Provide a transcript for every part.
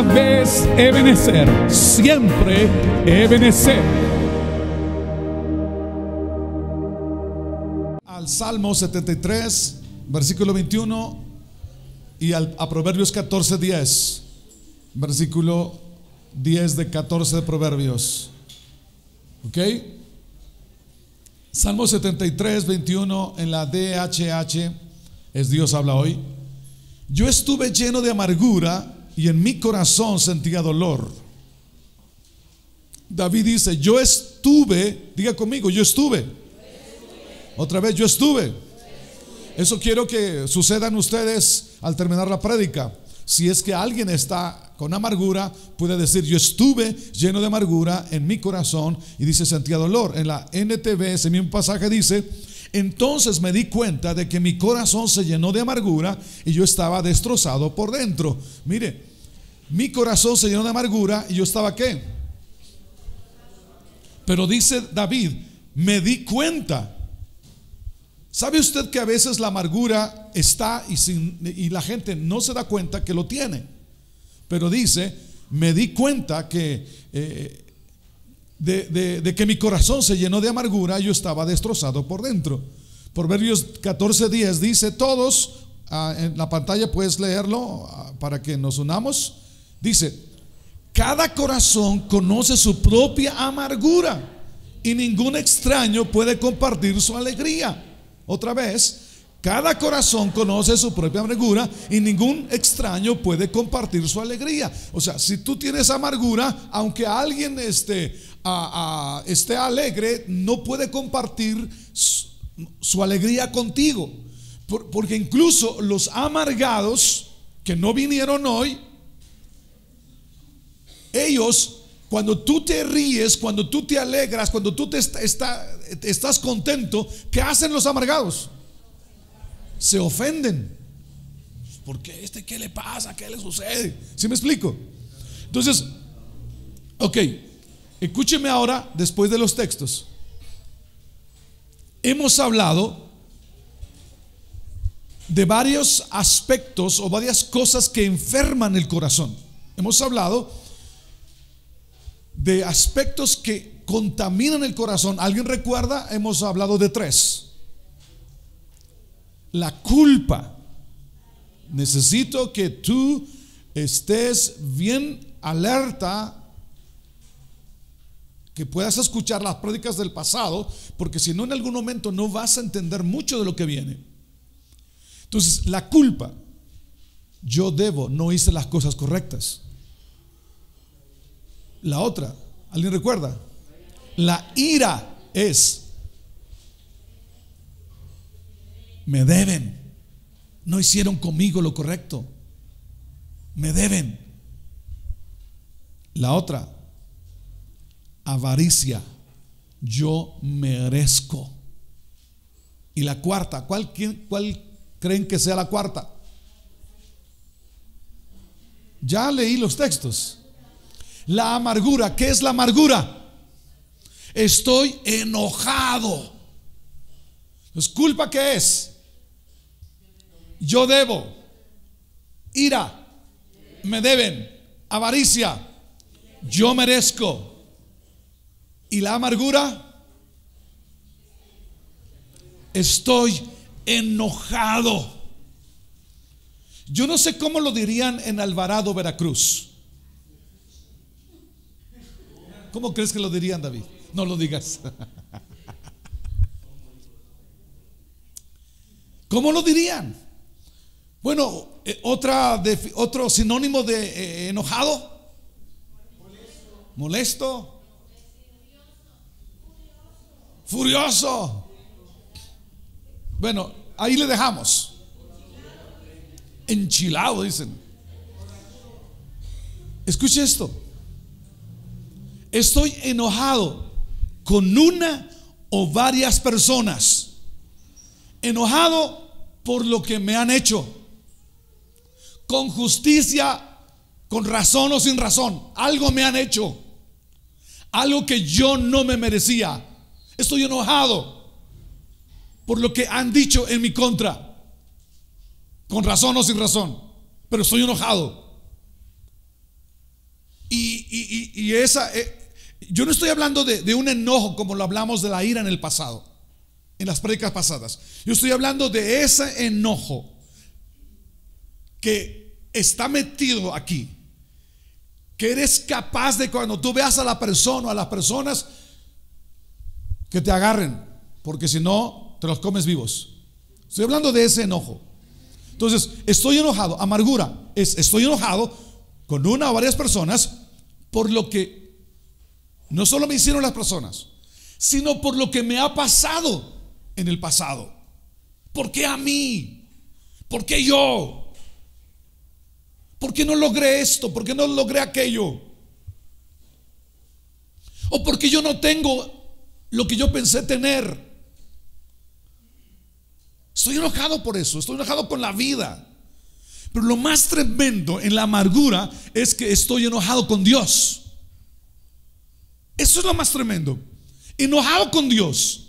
cada vez Ebenecer, siempre Ebenecer. Al Salmo 73, versículo 21 y a Proverbios 14, 10. Versículo 10 de 14 de Proverbios. ¿Ok? Salmo 73, 21 en la DHH, es Dios habla hoy. Yo estuve lleno de amargura y en mi corazón sentía dolor. David dice, yo estuve, diga conmigo, yo estuve. Otra vez, yo estuve. Eso quiero que sucedan ustedes al terminar la prédica. Si es que alguien está con amargura, puede decir, yo estuve lleno de amargura en mi corazón, y dice, sentía dolor. En la NTV, ese mismo pasaje dice, entonces me di cuenta de que mi corazón se llenó de amargura y yo estaba destrozado por dentro. Mire, mi corazón se llenó de amargura y yo estaba ¿qué? Pero dice David, me di cuenta. ¿Sabe usted que a veces la amargura está y la gente no se da cuenta que lo tiene? Pero dice, me di cuenta que de que mi corazón se llenó de amargura, yo estaba destrozado por dentro. Proverbios 14:10 dice, todos, en la pantalla puedes leerlo para que nos unamos. Dice, cada corazón conoce su propia amargura y ningún extraño puede compartir su alegría. Otra vez, cada corazón conoce su propia amargura y ningún extraño puede compartir su alegría. O sea, si tú tienes amargura, aunque alguien esté alegre, no puede compartir su alegría contigo. Porque incluso los amargados que no vinieron hoy, ellos, cuando tú te ríes, cuando tú te alegras, cuando tú estás contento, ¿qué hacen los amargados? Se ofenden. ¿Por qué qué le pasa? ¿Qué le sucede? ¿Sí me explico? Entonces, ok, escúcheme ahora después de los textos. Hemos hablado de varios aspectos o varias cosas que enferman el corazón. Hemos hablado de aspectos que contaminan el corazón. ¿Alguien recuerda? Hemos hablado de 3. La culpa. Necesito que tú estés bien alerta, que puedas escuchar las prédicas del pasado, porque si no, en algún momento no vas a entender mucho de lo que viene. Entonces, la culpa. Yo no hice las cosas correctas. La otra, ¿alguien recuerda? La ira es, me deben, no hicieron conmigo lo correcto, me deben. La otra, avaricia, yo merezco. Y la cuarta, ¿cuál creen que sea la cuarta? Ya leí los textos. La amargura. ¿Qué es la amargura? Estoy enojado. Pues, ¿culpa qué es? Yo debo. Ira, me deben. Avaricia, yo merezco. Y la amargura, estoy enojado. Yo no sé cómo lo dirían en Alvarado, Veracruz. ¿Cómo crees que lo dirían, David? No lo digas. ¿Cómo lo dirían? Bueno, otro sinónimo de enojado. Molesto. Furioso. Bueno, ahí le dejamos. Enchilado, dicen. Escuche esto. Estoy enojado con una o varias personas. Enojado por lo que me han hecho. Con justicia, con razón o sin razón. Algo me han hecho. Algo que yo no me merecía. Estoy enojado por lo que han dicho en mi contra. Con razón o sin razón. Pero estoy enojado. Y esa, yo no estoy hablando de un enojo como lo hablamos de la ira en el pasado, en las prédicas pasadas. Yo estoy hablando de ese enojo que está metido aquí, que eres capaz de, cuando tú veas a la persona o a las personas, que te agarren, porque si no te los comes vivos. Estoy hablando de ese enojo. Entonces, estoy enojado. Amargura estoy enojado con una o varias personas por lo que no solo me hicieron las personas, sino por lo que me ha pasado en el pasado. ¿Por qué a mí? ¿Por qué yo? ¿Por qué no logré esto? ¿Por qué no logré aquello? ¿O porque yo no tengo lo que yo pensé tener? Estoy enojado por eso, estoy enojado con la vida. Pero lo más tremendo en la amargura es que estoy enojado con Dios. Eso es lo más tremendo. Enojado con Dios.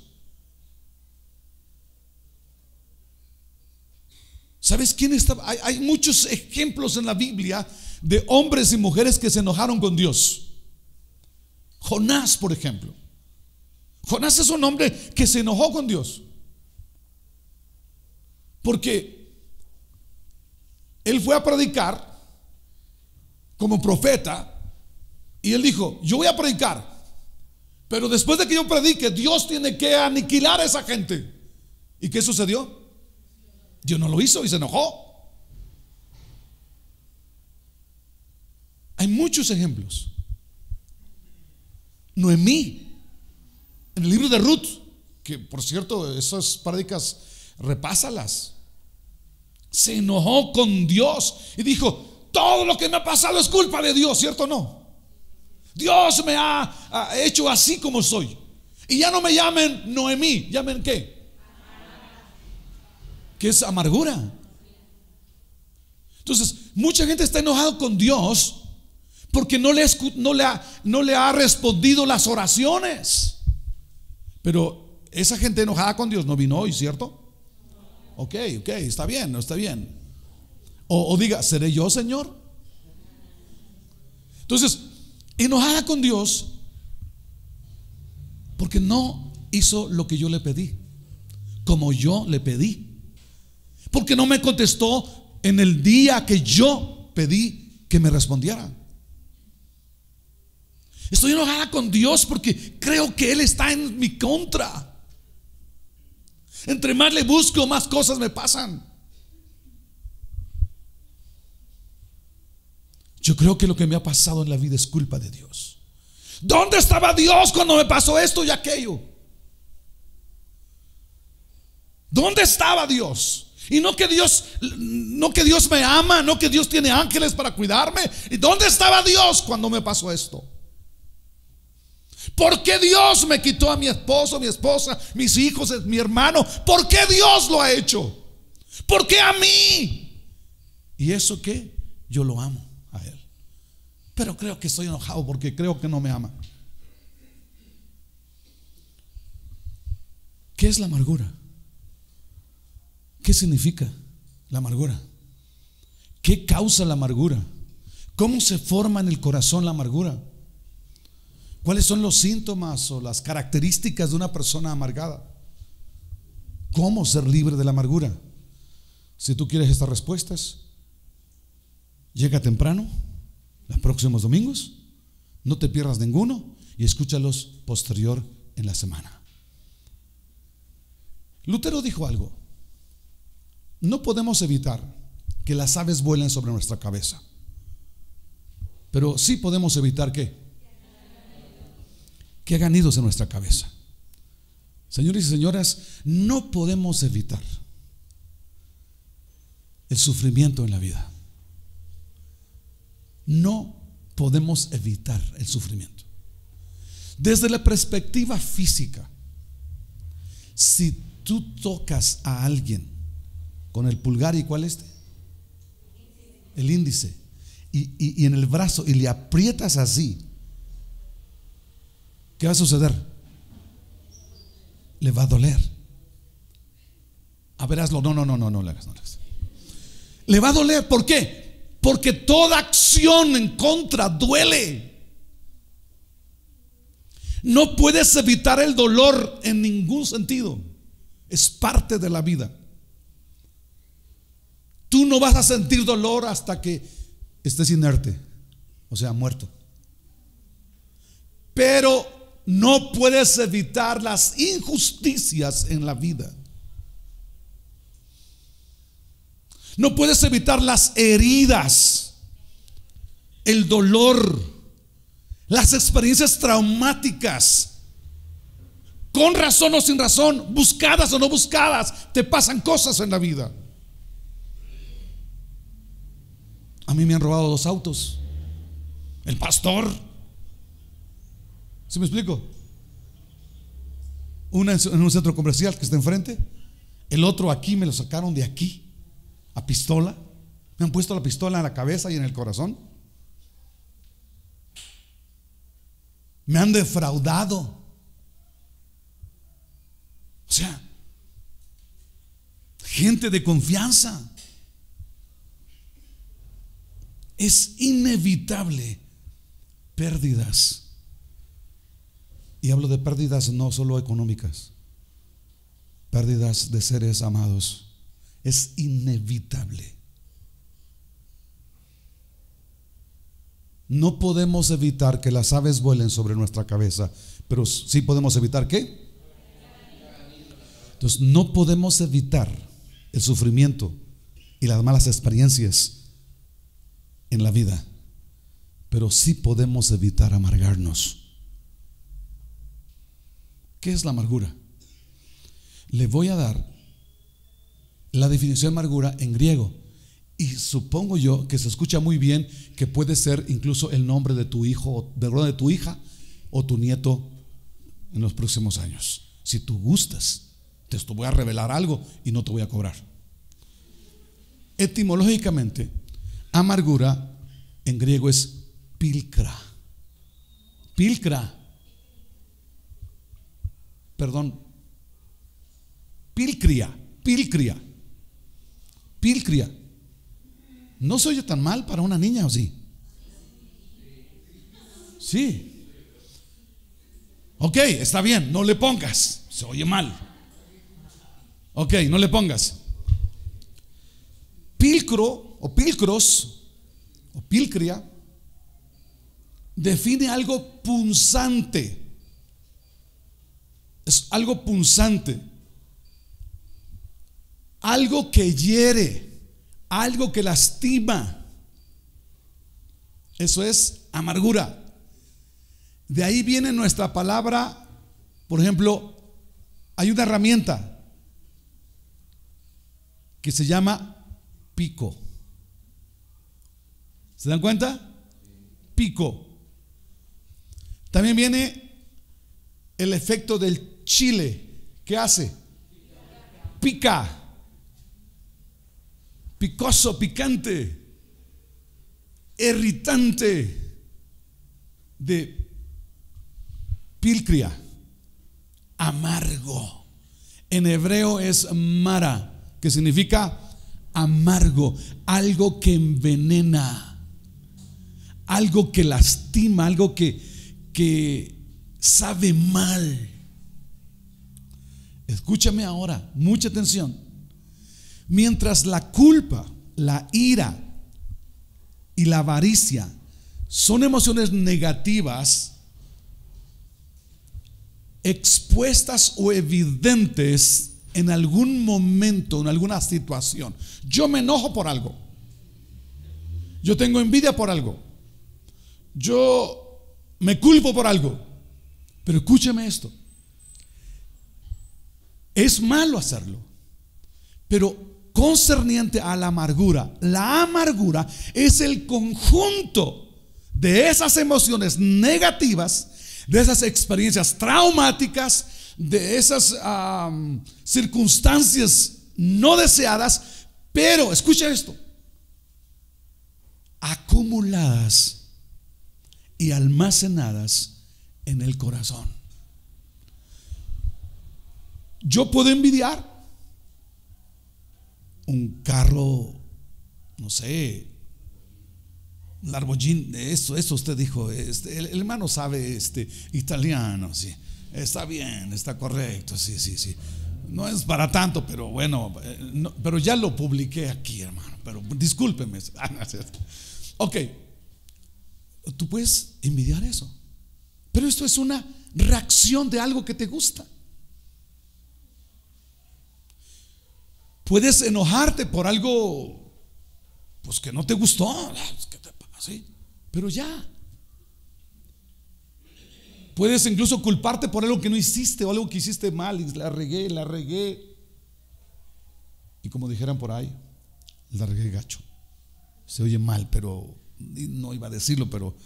¿Sabes quién estaba? Hay muchos ejemplos en la Biblia de hombres y mujeres que se enojaron con Dios. Jonás, por ejemplo. Jonás es un hombre que se enojó con Dios, porque él fue a predicar como profeta y él dijo: yo voy a predicar, pero después de que yo predique, Dios tiene que aniquilar a esa gente. ¿Y qué sucedió? Dios no lo hizo y se enojó. Hay muchos ejemplos. Noemí, en el libro de Ruth, que por cierto, esas prédicas, repásalas. Se enojó con Dios y dijo: todo lo que me ha pasado es culpa de Dios, ¿cierto o no? Dios me ha hecho así como soy. Y ya no me llamen Noemí, llamen ¿qué? Que es amargura. Entonces, mucha gente está enojado con Dios porque no le ha respondido las oraciones. Pero esa gente enojada con Dios no vino hoy, ¿cierto? Ok, está bien, no está bien. O diga: ¿seré yo, Señor? Entonces, enojada con Dios porque no hizo lo que yo le pedí, como yo le pedí, porque no me contestó en el día que yo pedí que me respondiera. Estoy enojada con Dios porque creo que Él está en mi contra. Entre más le busco, más cosas me pasan. Yo creo que lo que me ha pasado en la vida es culpa de Dios. ¿Dónde estaba Dios cuando me pasó esto y aquello? ¿Dónde estaba Dios? Y no que Dios me ama, no que Dios tiene ángeles para cuidarme. ¿Y dónde estaba Dios cuando me pasó esto? ¿Por qué Dios me quitó a mi esposo, mi esposa, mis hijos, mi hermano? ¿Por qué Dios lo ha hecho? ¿Por qué a mí? ¿Y eso qué? Yo lo amo a Él, pero creo que estoy enojado porque creo que no me ama. ¿Qué es la amargura? ¿Qué significa la amargura? ¿Qué causa la amargura? ¿Cómo se forma en el corazón la amargura? ¿Cuáles son los síntomas o las características de una persona amargada? ¿Cómo ser libre de la amargura? Si tú quieres estas respuestas, llega temprano los próximos domingos, no te pierdas ninguno y escúchalos posterior en la semana. Lutero dijo algo: no podemos evitar que las aves vuelen sobre nuestra cabeza, pero sí podemos evitar que hagan nidos en nuestra cabeza. Señores y señoras, no podemos evitar el sufrimiento en la vida. No podemos evitar el sufrimiento. Desde la perspectiva física, si tú tocas a alguien con el pulgar y ¿cuál es este? El índice, y en el brazo, y le aprietas así, ¿qué va a suceder? Le va a doler. A ver, hazlo. No le hagas. Le va a doler. ¿Por qué? Porque toda acción en contra duele. No puedes evitar el dolor en ningún sentido. Es parte de la vida. Tú no vas a sentir dolor hasta que estés inerte, o sea, muerto. Pero no puedes evitar las injusticias en la vida. No puedes evitar las heridas, el dolor, las experiencias traumáticas. Con razón o sin razón, buscadas o no buscadas, te pasan cosas en la vida. A mí me han robado 2 autos. El pastor. ¿Sí me explico? Una en un centro comercial que está enfrente. El otro aquí, me lo sacaron de aquí a pistola. Me han puesto la pistola en la cabeza y en el corazón. Me han defraudado. O sea, gente de confianza. Es inevitable pérdidas. Y hablo de pérdidas no solo económicas, pérdidas de seres amados. Es inevitable. No podemos evitar que las aves vuelen sobre nuestra cabeza, pero sí podemos evitar ¿qué? Entonces no podemos evitar el sufrimiento y las malas experiencias en la vida, pero sí podemos evitar amargarnos. ¿Qué es la amargura? Le voy a dar la definición de amargura en griego, y supongo yo que se escucha muy bien, que puede ser incluso el nombre de tu hijo, de tu hija o tu nieto en los próximos años. Si tú gustas, te voy a revelar algo y no te voy a cobrar. Etimológicamente, amargura en griego es pilcra. Pilcra. Perdón. Pilcria. Pilcria. Pilcria. No se oye tan mal para una niña, ¿o sí? Sí. Ok, está bien, no le pongas. Se oye mal. Ok, no le pongas. Pilcro o pilcros o pilcria define algo punzante. Es algo punzante, algo que hiere, algo que lastima. Eso es amargura. De ahí viene nuestra palabra. Por ejemplo, hay una herramienta que se llama pico. ¿Se dan cuenta? Pico. También viene el efecto del chile. ¿Qué hace? Pica. Picoso, picante, irritante. De pilcria, amargo. En hebreo es mara, que significa amargo, algo que envenena, algo que lastima, algo que sabe mal. Escúchame ahora, mucha atención. Mientras la culpa, la ira y la avaricia son emociones negativas, expuestas o evidentes en algún momento, en alguna situación. Yo me enojo por algo, yo tengo envidia por algo, yo me culpo por algo. Pero escúcheme esto, es malo hacerlo, pero concerniente a la amargura es el conjunto de esas emociones negativas, de esas experiencias traumáticas, de esas circunstancias no deseadas, pero escucha esto, acumuladas y almacenadas en el corazón. Yo puedo envidiar un carro, no sé, Larbollín, eso usted dijo, el hermano sabe italiano, sí. Está bien, está correcto, sí. No es para tanto, pero bueno, pero ya lo publiqué aquí, hermano. Pero discúlpeme. Ok, tú puedes envidiar eso, pero esto es una reacción de algo que te gusta. Puedes enojarte por algo, pues que no te gustó, ¿qué te pasa? ¿Sí? Pero ya. Puedes incluso culparte por algo que no hiciste o algo que hiciste mal y la regué. Y como dijeran por ahí, la regué gacho. Se oye mal, pero no iba a decirlo, pero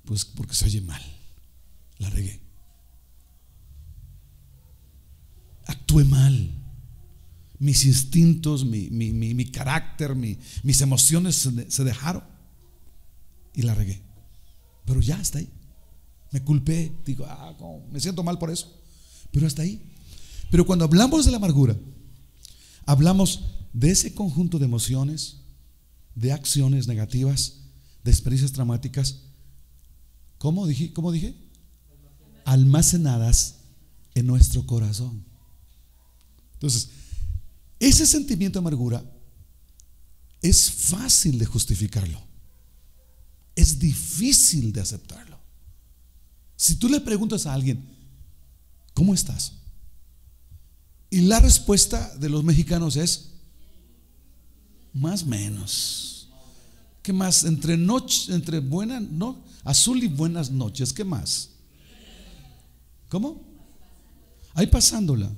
pues porque se oye mal. La regué. Actué mal. Mis instintos, mi carácter, mis emociones se dejaron y la regué. Pero ya está ahí. Me culpé, digo, me siento mal por eso, pero hasta ahí. Pero cuando hablamos de la amargura, hablamos de ese conjunto de emociones, de acciones negativas, de experiencias traumáticas. ¿Cómo dije? Almacenadas en nuestro corazón. Entonces, ese sentimiento de amargura es fácil de justificarlo, es difícil de aceptarlo. Si tú le preguntas a alguien, ¿cómo estás? Y la respuesta de los mexicanos es más o menos. ¿Qué más? Entre buenas, no, azul y buenas noches, ¿qué más? ¿Cómo? Ahí pasándola.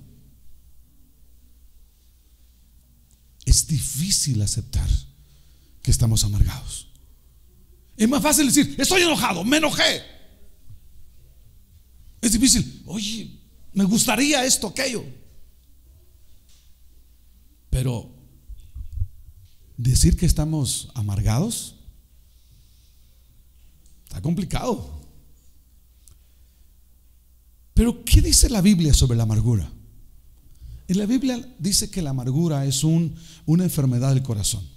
Es difícil aceptar que estamos amargados. Es más fácil decir, estoy enojado, me enojé. Es difícil, oye, me gustaría esto, aquello. Pero decir que estamos amargados está complicado. Pero ¿qué dice la Biblia sobre la amargura? En la Biblia dice que la amargura es una enfermedad del corazón.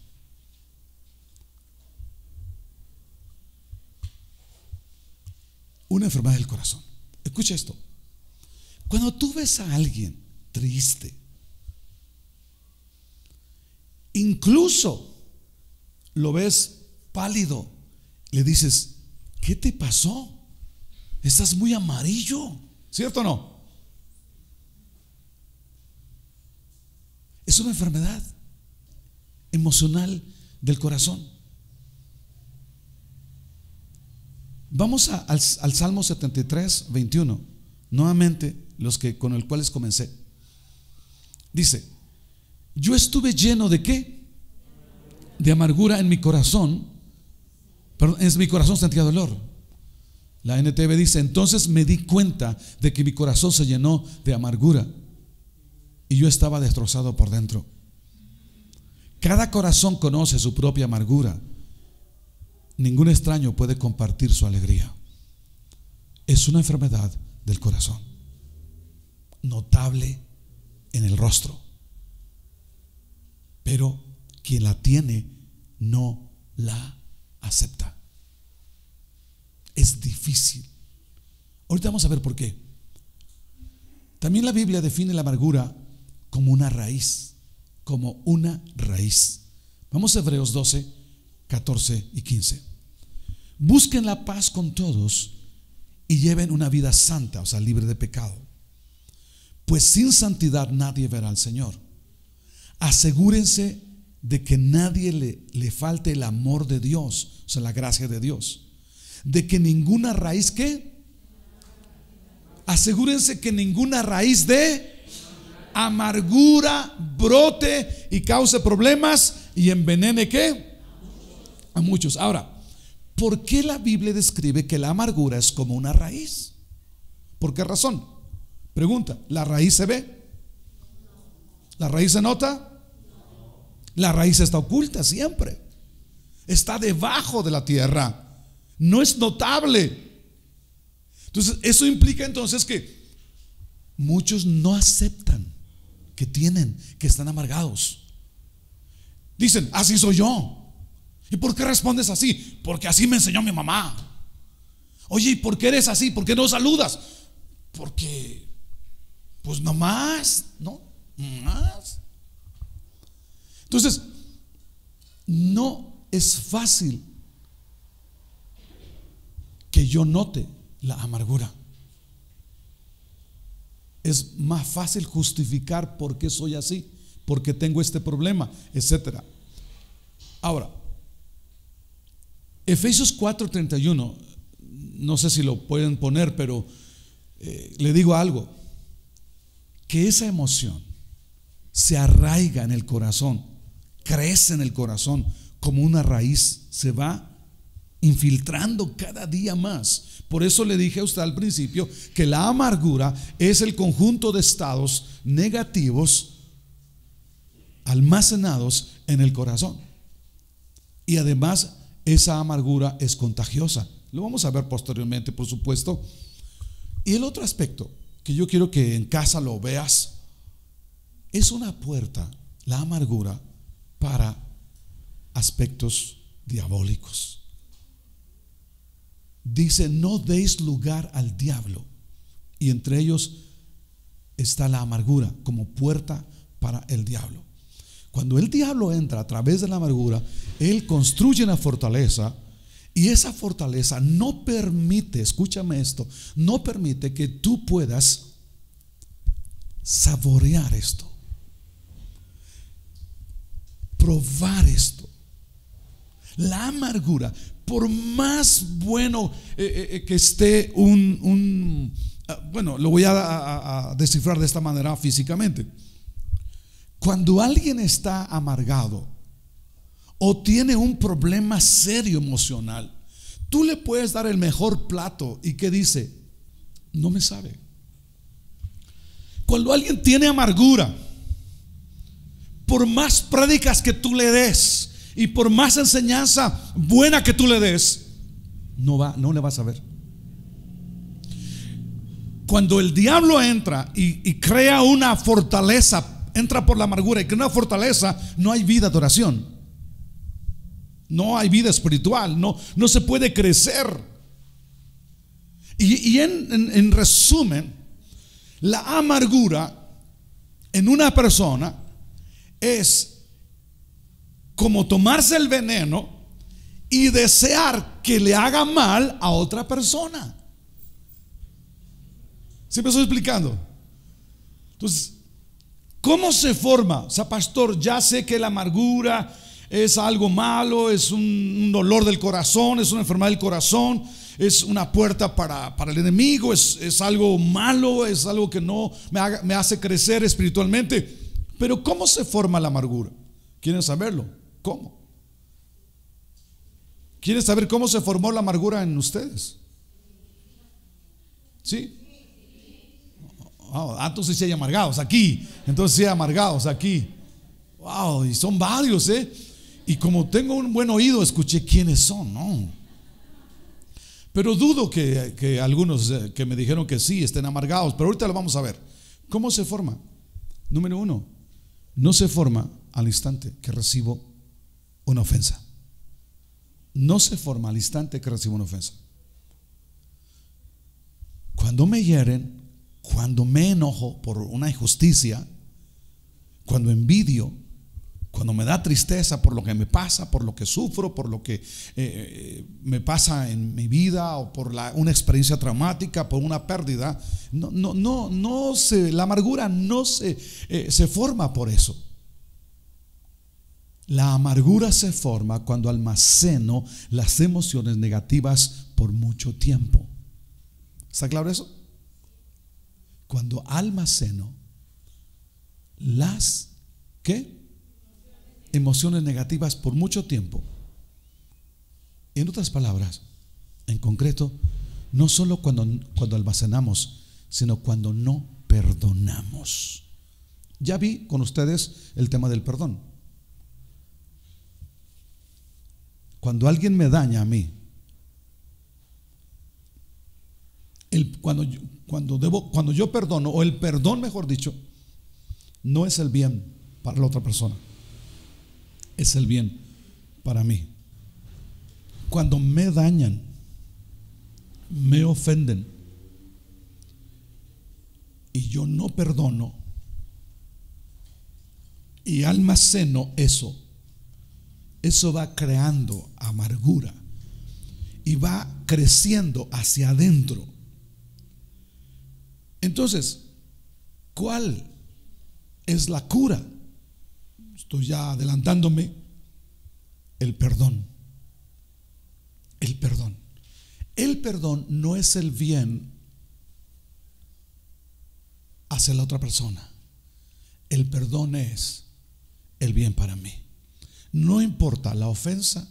Una enfermedad del corazón. Escucha esto. Cuando tú ves a alguien triste, incluso lo ves pálido, le dices, ¿qué te pasó? Estás muy amarillo, ¿cierto o no? Es una enfermedad emocional del corazón. Vamos al Salmo 73, 21. Nuevamente, con el cuales comencé. Dice, yo estuve lleno de ¿qué? De amargura en mi corazón. Perdón, en mi corazón sentía dolor. La NTV dice, entonces me di cuenta de que mi corazón se llenó de amargura y yo estaba destrozado por dentro. Cada corazón conoce su propia amargura. Ningún extraño puede compartir su alegría. Es una enfermedad del corazón, notable en el rostro, pero quien la tiene no la acepta. Es difícil. Ahorita vamos a ver por qué. También la Biblia define la amargura como una raíz, como una raíz. Vamos a Hebreos 12, 14 y 15. Busquen la paz con todos y lleven una vida santa, o sea, libre de pecado, pues sin santidad nadie verá al Señor. Asegúrense de que nadie le falte el amor de Dios, o sea, la gracia de Dios, de que ninguna raíz asegúrense que ninguna raíz de amargura brote y cause problemas y envenene a muchos. Ahora, ¿por qué la Biblia describe que la amargura es como una raíz? ¿Por qué razón? Pregunta, ¿la raíz se ve? ¿La raíz se nota? La raíz está oculta siempre. Está debajo de la tierra. No es notable. Entonces, eso implica entonces que muchos no aceptan que están amargados. Dicen, así soy yo. ¿Y por qué respondes así? Porque así me enseñó mi mamá. Oye, ¿y por qué eres así? ¿Por qué no saludas? Porque, pues nomás, ¿no? Más. Entonces, no es fácil que yo note la amargura. Es más fácil justificar por qué soy así, porque tengo este problema, etcétera. Ahora, Efesios 4:31, no sé si lo pueden poner, pero le digo algo, que esa emoción se arraiga en el corazón, crece en el corazón como una raíz, se va infiltrando cada día más. Por eso le dije a usted al principio que la amargura es el conjunto de estados negativos almacenados en el corazón. Y además esa amargura es contagiosa. Lo vamos a ver posteriormente, por supuesto. Y el otro aspecto que yo quiero que en casa lo veas, es una puerta, la amargura, para aspectos diabólicos. Dice: no deis lugar al diablo. Y entre ellos está la amargura como puerta para el diablo. Cuando el diablo entra a través de la amargura, él construye una fortaleza, y esa fortaleza no permite, escúchame esto, no permite que tú puedas saborear esto, probar esto. La amargura, por más bueno que esté bueno, lo voy a descifrar de esta manera físicamente. Cuando alguien está amargado o tiene un problema serio emocional, tú le puedes dar el mejor plato y ¿qué dice? No me sabe. Cuando alguien tiene amargura, por más prédicas que tú le des y por más enseñanza buena que tú le des, no le vas a ver. Cuando el diablo entra y crea una fortaleza, entra por la amargura y crea una fortaleza, no hay vida de oración, no hay vida espiritual, no se puede crecer. Y en resumen, la amargura en una persona es como tomarse el veneno y desear que le haga mal a otra persona. ¿Sí me estoy explicando? Entonces, ¿cómo se forma? O sea, pastor, ya sé que la amargura es algo malo, es un dolor del corazón, es una enfermedad del corazón, es una puerta para el enemigo, es algo malo, es algo que no me hace crecer espiritualmente. Pero ¿cómo se forma la amargura? ¿Quieren saberlo? ¿Cómo? ¿Quieren saber cómo se formó la amargura en ustedes? ¿Sí? Entonces sí hay amargados aquí. Entonces sí hay amargados aquí. Wow, y son varios, Y como tengo un buen oído, escuché quiénes son, ¿no? Pero dudo que algunos que me dijeron que sí estén amargados. Pero ahorita lo vamos a ver. ¿Cómo se forma? Número uno, no se forma al instante que recibo una ofensa. No se forma al instante que recibo una ofensa. Cuando me hieren, cuando me enojo por una injusticia, cuando envidio, cuando me da tristeza por lo que me pasa, por lo que sufro, por lo que me pasa en mi vida, o por una experiencia traumática, por una pérdida, la amargura no se forma por eso. La amargura se forma cuando almaceno las emociones negativas por mucho tiempo. ¿Está claro eso? Cuando almaceno las emociones negativas por mucho tiempo. En otras palabras, en concreto, no solo cuando almacenamos, sino cuando no perdonamos. Ya vi con ustedes el tema del perdón. Cuando alguien me daña a mí, cuando yo perdono, o el perdón, mejor dicho, no es el bien para la otra persona, es el bien para mí. Cuando me dañan, me ofenden y yo no perdono y almaceno eso va creando amargura y va creciendo hacia adentro. Entonces, ¿cuál es la cura? Estoy ya adelantándome. El perdón. El perdón. El perdón no es el bien hacia la otra persona. El perdón es el bien para mí. No importa la ofensa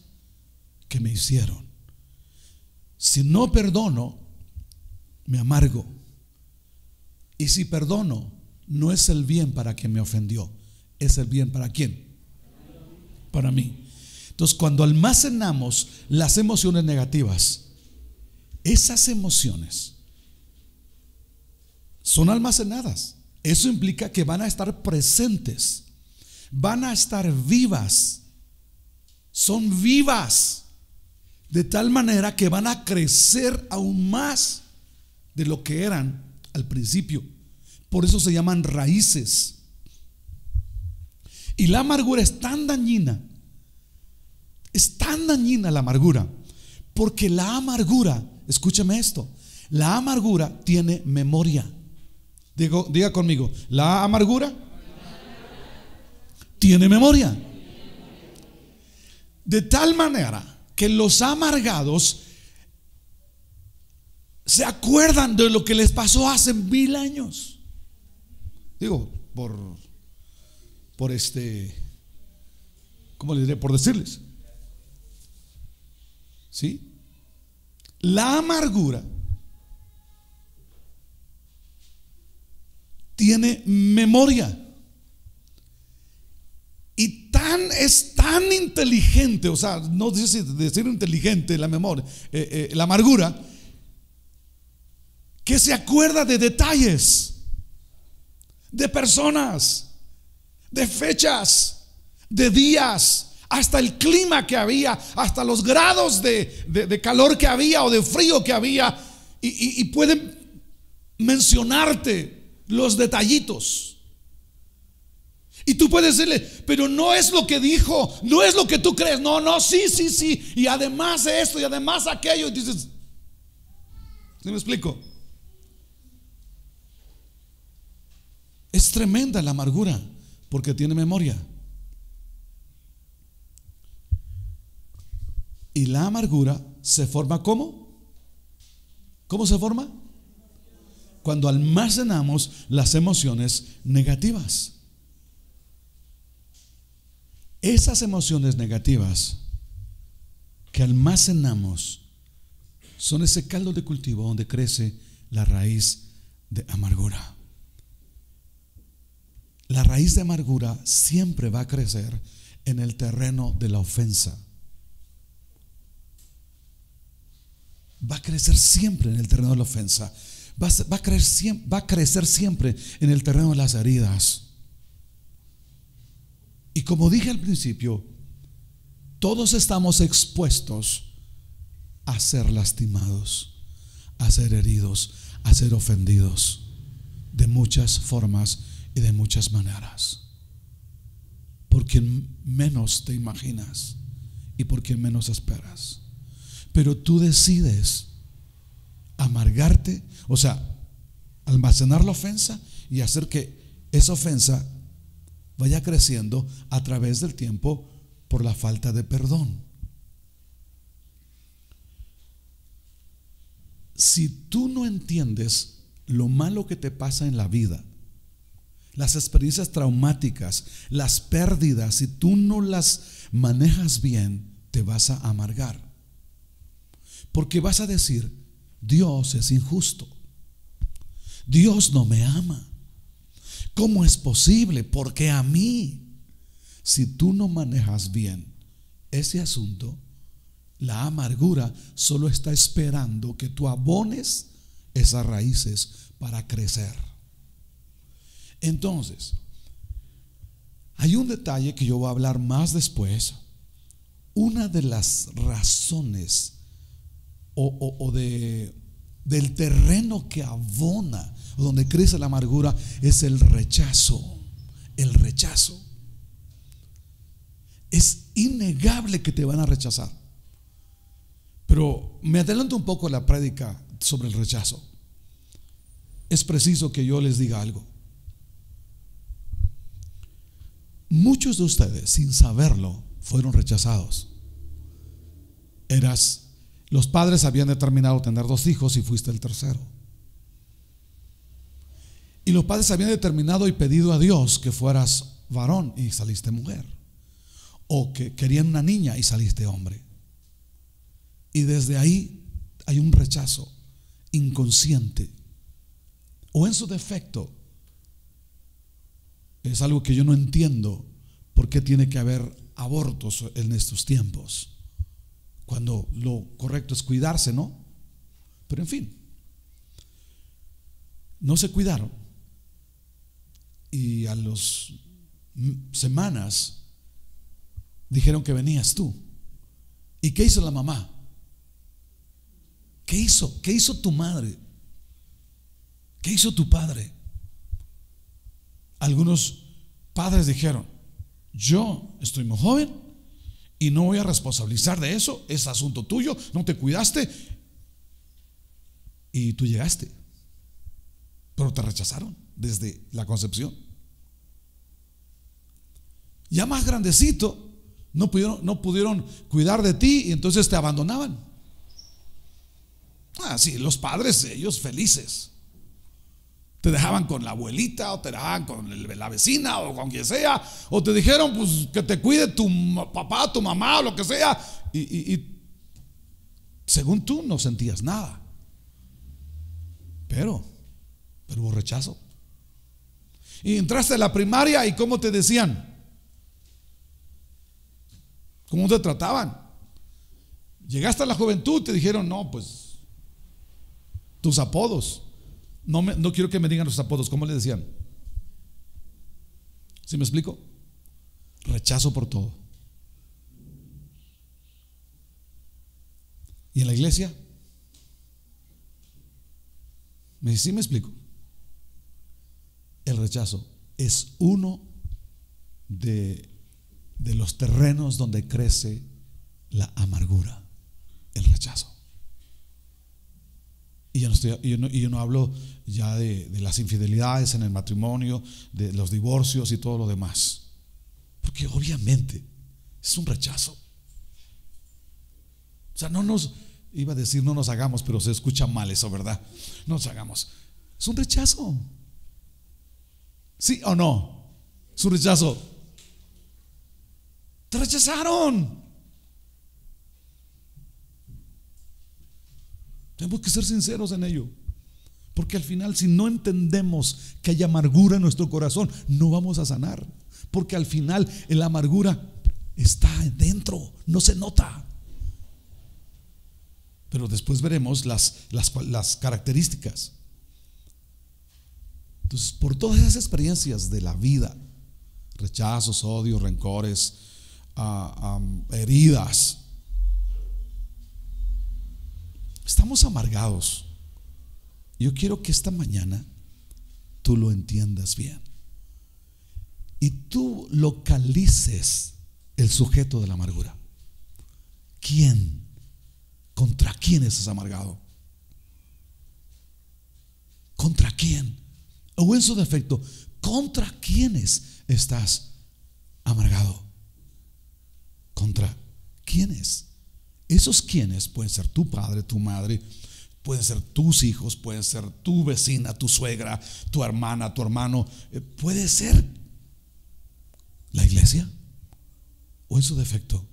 que me hicieron. Si no perdono, me amargo. Y si perdono, no es el bien para quien me ofendió, es el bien para quién. Para mí. Entonces, cuando almacenamos las emociones negativas, esas emociones son almacenadas. Eso implica que van a estar presentes, van a estar vivas, son vivas, de tal manera que van a crecer aún más de lo que eran al principio. Por eso se llaman raíces. Y la amargura es tan dañina la amargura, porque la amargura, escúcheme esto, la amargura tiene memoria. Diga conmigo, la amargura tiene memoria. De tal manera que los amargados se acuerdan de lo que les pasó hace 1000 años. Digo, ¿cómo les diré? Por decirles. ¿Sí? La amargura tiene memoria. Y es tan inteligente, o sea, no decir inteligente la memoria, la amargura, que se acuerda de detalles, de personas, de fechas, de días, hasta el clima que había, hasta los grados de calor que había o de frío que había, y pueden mencionarte los detallitos. Y tú puedes decirle, pero no es lo que dijo, no es lo que tú crees. No, sí, y además esto y además aquello. Y dices, ¿sí me explico? Es tremenda la amargura porque tiene memoria. Y la amargura se forma ¿cómo? ¿Cómo se forma? Cuando almacenamos las emociones negativas. Esas emociones negativas que almacenamos son ese caldo de cultivo donde crece la raíz de amargura. La raíz de amargura siempre va a crecer en el terreno de la ofensa. Va a crecer siempre en el terreno de la ofensa. Va a crecer siempre en el terreno de las heridas. Y como dije al principio, todos estamos expuestos a ser lastimados, a ser heridos, a ser ofendidos de muchas formas y de muchas maneras. Por quien menos te imaginas y por quien menos esperas. Pero tú decides amargarte, o sea, almacenar la ofensa y hacer que esa ofensa vaya creciendo a través del tiempo por la falta de perdón. Si tú no entiendes lo malo que te pasa en la vida, las experiencias traumáticas, las pérdidas, si tú no las manejas bien, te vas a amargar. Porque vas a decir, Dios es injusto, Dios no me ama. ¿Cómo es posible? ¿Por qué a mí? Si tú no manejas bien ese asunto, la amargura solo está esperando que tú abones esas raíces para crecer. Entonces, hay un detalle que yo voy a hablar más después. una de las razones del terreno que abona o donde crece la amargura es el rechazo. El rechazo. Es innegable que te van a rechazar. Pero me adelanto un poco a la prédica sobre el rechazo. Es preciso que yo les diga algo. Muchos de ustedes, sin saberlo, fueron rechazados. Los padres habían determinado tener 2 hijos y fuiste el tercero. Y los padres habían determinado y pedido a Dios que fueras varón y saliste mujer. O que querían una niña y saliste hombre. Y desde ahí hay un rechazo inconsciente. O en su defecto, es algo que yo no entiendo. ¿Por qué tiene que haber abortos en estos tiempos? Cuando lo correcto es cuidarse, ¿no? Pero en fin, no se cuidaron. Y a las semanas dijeron que venías tú. ¿Y qué hizo la mamá? ¿Qué hizo? ¿Qué hizo tu madre? ¿Qué hizo tu padre? Algunos padres dijeron: yo estoy muy joven y no voy a responsabilizar de eso, es asunto tuyo, no te cuidaste y tú llegaste, pero te rechazaron desde la concepción. Ya más grandecito, no pudieron cuidar de ti y entonces te abandonaban. Sí, los padres, ellos felices. Te dejaban con la abuelita, o te dejaban con la vecina, o con quien sea, o te dijeron pues que te cuide tu papá, tu mamá, o lo que sea, y según tú no sentías nada, pero hubo rechazo. Y entraste a la primaria y ¿cómo te decían? ¿Cómo te trataban? Llegaste a la juventud, te dijeron: no, pues tus apodos. No quiero que me digan los apodos. ¿Cómo le decían? ¿Sí me explico? Rechazo por todo. ¿Y en la iglesia? ¿Sí me explico? El rechazo es uno de los terrenos donde crece la amargura. El rechazo. Y yo no hablo ya de las infidelidades en el matrimonio, de los divorcios y todo lo demás, porque obviamente es un rechazo. O sea, iba a decir no nos hagamos, pero se escucha mal eso, ¿verdad? No nos hagamos. Es un rechazo. ¿Sí o no? Es un rechazo. Te rechazaron. Tenemos que ser sinceros en ello, porque al final, si no entendemos que hay amargura en nuestro corazón, no vamos a sanar, porque al final la amargura está dentro, no se nota. Pero después veremos las características. Entonces, por todas esas experiencias de la vida, rechazos, odios, rencores, heridas, estamos amargados. Yo quiero que esta mañana tú lo entiendas bien y tú localices el sujeto de la amargura. ¿Quién? ¿Contra quién estás amargado? ¿Contra quién? O en su defecto, ¿contra quiénes estás amargado? ¿Contra quiénes? Esos quienes pueden ser tu padre, tu madre, pueden ser tus hijos, pueden ser tu vecina, tu suegra, tu hermana, tu hermano, puede ser la iglesia, o en su defecto,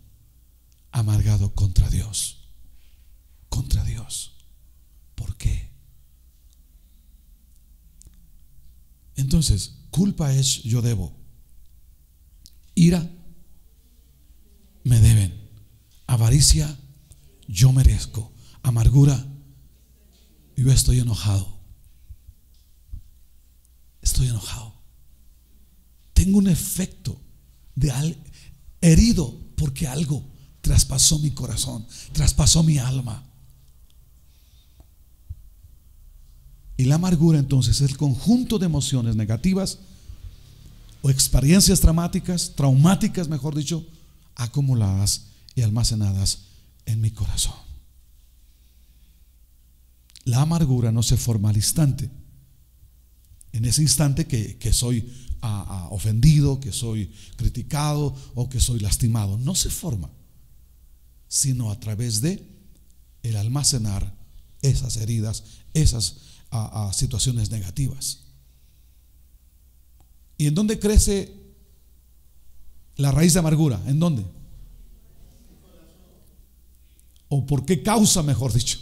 amargado contra Dios. Contra Dios. ¿Por qué? Entonces, culpa es yo debo, ira me deben, avaricia yo merezco, amargura yo estoy enojado. Estoy enojado. Tengo un efecto de herido porque algo traspasó mi corazón, traspasó mi alma. Y la amargura entonces es el conjunto de emociones negativas o experiencias traumáticas, mejor dicho, acumuladas y almacenadas en mi corazón. La amargura no se forma al instante. En ese instante que soy ofendido, que soy criticado o que soy lastimado, no se forma, sino a través de el almacenar esas heridas, esas situaciones negativas. ¿Y en dónde crece la raíz de amargura? ¿En dónde? ¿O por qué causa, mejor dicho?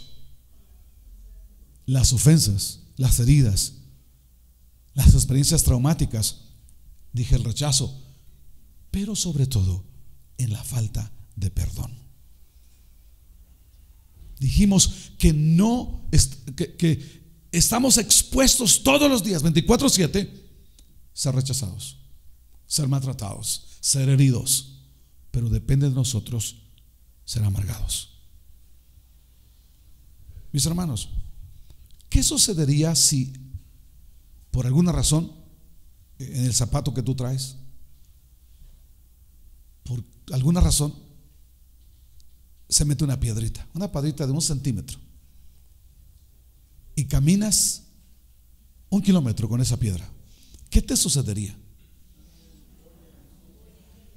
Las ofensas, las heridas, las experiencias traumáticas, dije el rechazo, pero sobre todo en la falta de perdón. Dijimos que que estamos expuestos todos los días, 24/7, ser rechazados, ser maltratados, ser heridos, pero depende de nosotros ser amargados. Mis hermanos, ¿qué sucedería si por alguna razón en el zapato que tú traes, por alguna razón se mete una piedrita de 1 centímetro, y caminas 1 kilómetro con esa piedra? ¿Qué te sucedería?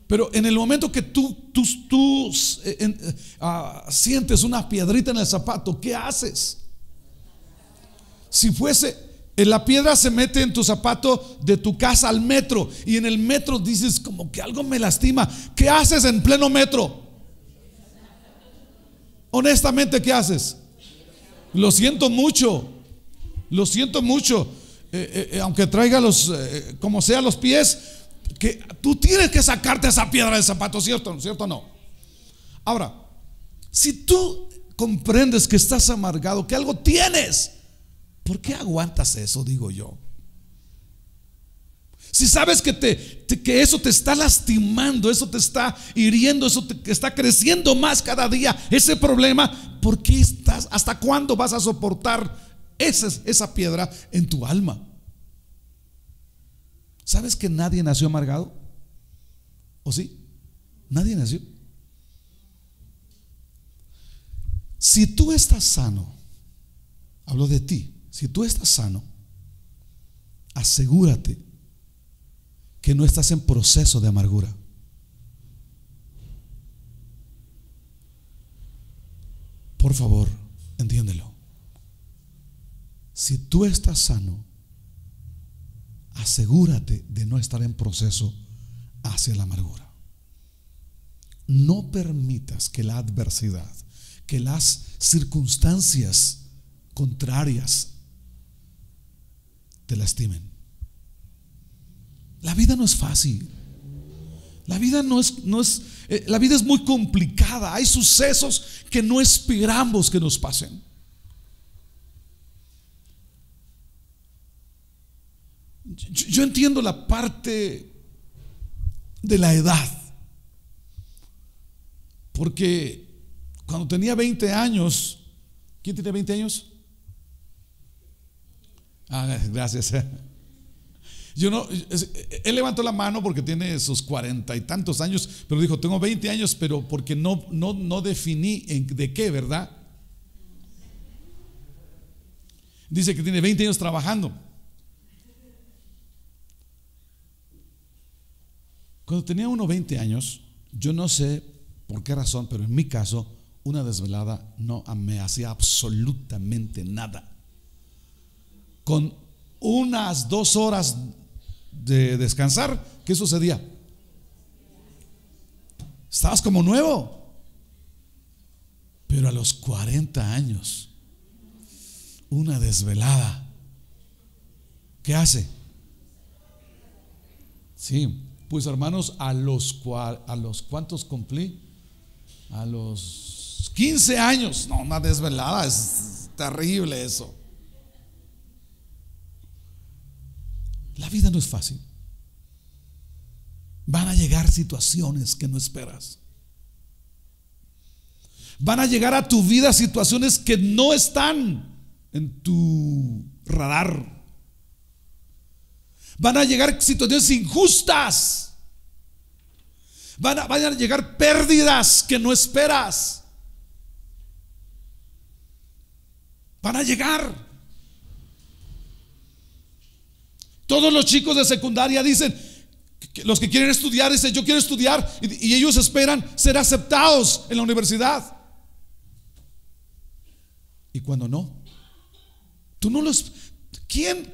Pero en el momento que tú sientes una piedrita en el zapato, ¿qué haces? Si la piedra se mete en tu zapato de tu casa al metro, y en el metro dices como que algo me lastima, ¿qué haces en pleno metro? Honestamente, ¿qué haces? Lo siento mucho, aunque traiga como sea los pies, que tú tienes que sacarte esa piedra del zapato, ¿cierto o no? Ahora, si tú comprendes que estás amargado, que algo tienes, ¿por qué aguantas eso? Digo yo. Si sabes que eso te está lastimando, eso te está hiriendo, eso te está creciendo más cada día, ese problema, ¿por qué hasta cuándo vas a soportar esa piedra en tu alma? ¿Sabes que nadie nació amargado? ¿O sí? Nadie nació. Si tú estás sano, hablo de ti, si tú estás sano, asegúrate que no estás en proceso de amargura. Por favor, entiéndelo. Si tú estás sano, asegúrate de no estar en proceso hacia la amargura. No permitas que la adversidad, que las circunstancias contrarias te lastimen. La vida no es fácil. La vida la vida es muy complicada. Hay sucesos que no esperamos que nos pasen. Yo entiendo la parte de la edad, porque cuando tenía 20 años, ¿quién tiene 20 años? Gracias. Él levantó la mano porque tiene sus 40 y tantos años, pero dijo, tengo 20 años, pero porque no definí de qué, ¿verdad? Dice que tiene 20 años trabajando. Cuando tenía unos 20 años, yo no sé por qué razón, pero en mi caso, una desvelada no me hacía absolutamente nada. Con unas 2 horas de descansar, ¿qué sucedía? Estabas como nuevo. Pero a los 40 años, una desvelada, ¿qué hace? Sí, pues hermanos, a los ¿cuántos cumplí? A los 15 años. No, una desvelada, es terrible eso. La vida no es fácil. Van a llegar situaciones que no esperas. Van a llegar a tu vida situaciones que no están en tu radar. Van a llegar situaciones injustas. Van a llegar pérdidas que no esperas. Van a llegar. Todos los chicos de secundaria dicen, los que quieren estudiar, dicen yo quiero estudiar, y ellos esperan ser aceptados en la universidad. Y cuando no, tú no los... ¿Quién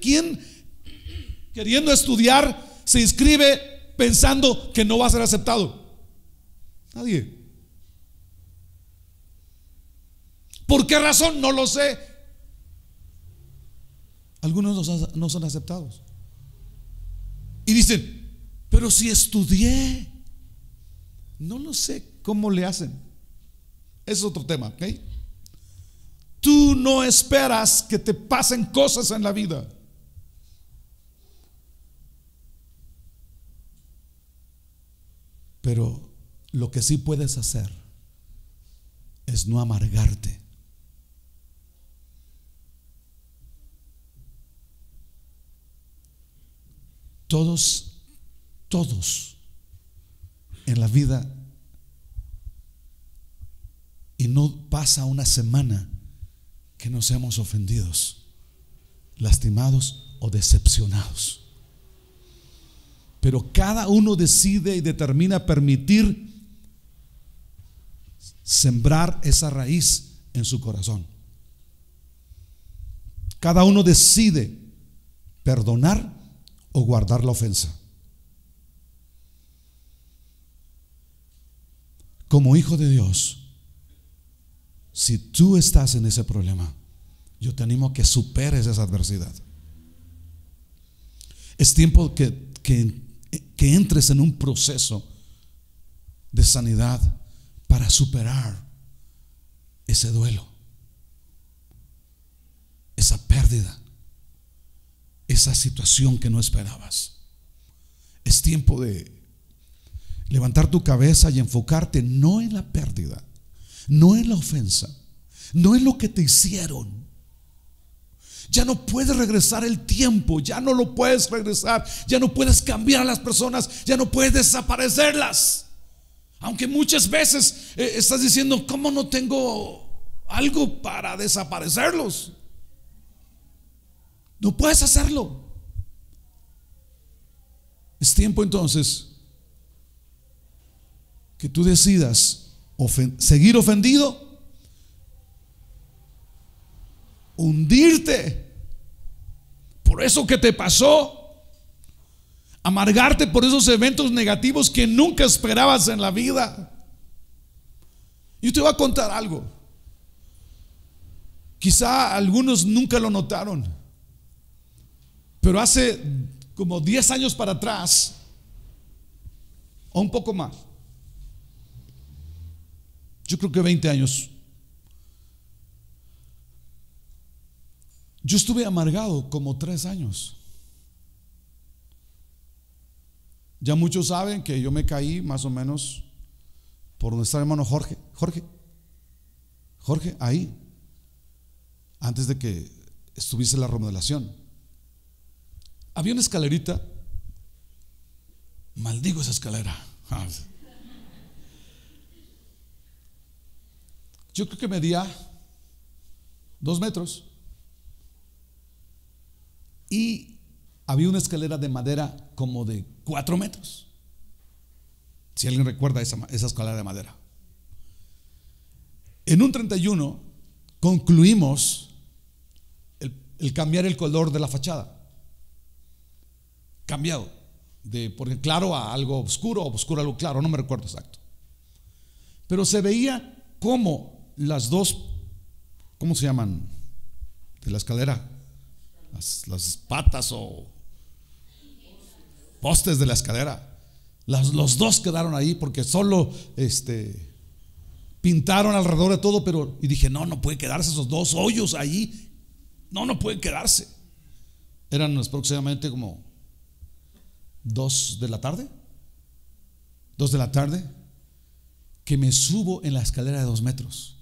queriendo estudiar se inscribe pensando que no va a ser aceptado? Nadie. ¿Por qué razón? No lo sé. Algunos no son aceptados. Y dicen, pero si estudié. No lo sé cómo le hacen. Ese es otro tema, ¿ok? Tú no esperas que te pasen cosas en la vida. Pero lo que sí puedes hacer es no amargarte. Todos en la vida, y no pasa una semana que no seamos ofendidos, lastimados o decepcionados. Pero cada uno decide y determina permitir sembrar esa raíz en su corazón. Cada uno decide perdonar o guardar la ofensa. Como hijo de Dios, si tú estás en ese problema, yo te animo a que superes esa adversidad. Es tiempo que entres en un proceso de sanidad para superar ese duelo, esa pérdida, esa situación que no esperabas. Es tiempo de levantar tu cabeza y enfocarte no en la pérdida, no en la ofensa, no en lo que te hicieron. Ya no puedes regresar el tiempo, ya no lo puedes regresar, ya no puedes cambiar a las personas, ya no puedes desaparecerlas. Aunque muchas veces estás diciendo, ¿cómo no tengo algo para desaparecerlos? No puedes hacerlo. Es tiempo entonces que tú decidas seguir ofendido, hundirte por eso que te pasó, amargarte por esos eventos negativos que nunca esperabas en la vida. Yo te voy a contar algo. Quizá algunos nunca lo notaron, pero hace como 10 años para atrás, o un poco más, yo creo que 20 años, yo estuve amargado como 3 años. Ya muchos saben que yo me caí más o menos por donde está el hermano Jorge, ahí, antes de que estuviese la remodelación. Había una escalerita, maldigo esa escalera. Yo creo que medía 2 metros. Y había una escalera de madera como de 4 metros. Si alguien recuerda esa escalera de madera. En un 31 concluimos el cambiar el color de la fachada. Cambiado de por claro a algo oscuro, o oscuro a algo claro, no me recuerdo exacto. Pero se veía como las dos, ¿cómo se llaman? De la escalera, las patas o postes de la escalera, los dos quedaron ahí porque solo pintaron alrededor de todo, pero y dije, no puede quedarse esos 2 hoyos ahí, no pueden quedarse. Eran aproximadamente como 2 de la tarde. que me subo en la escalera de 2 metros,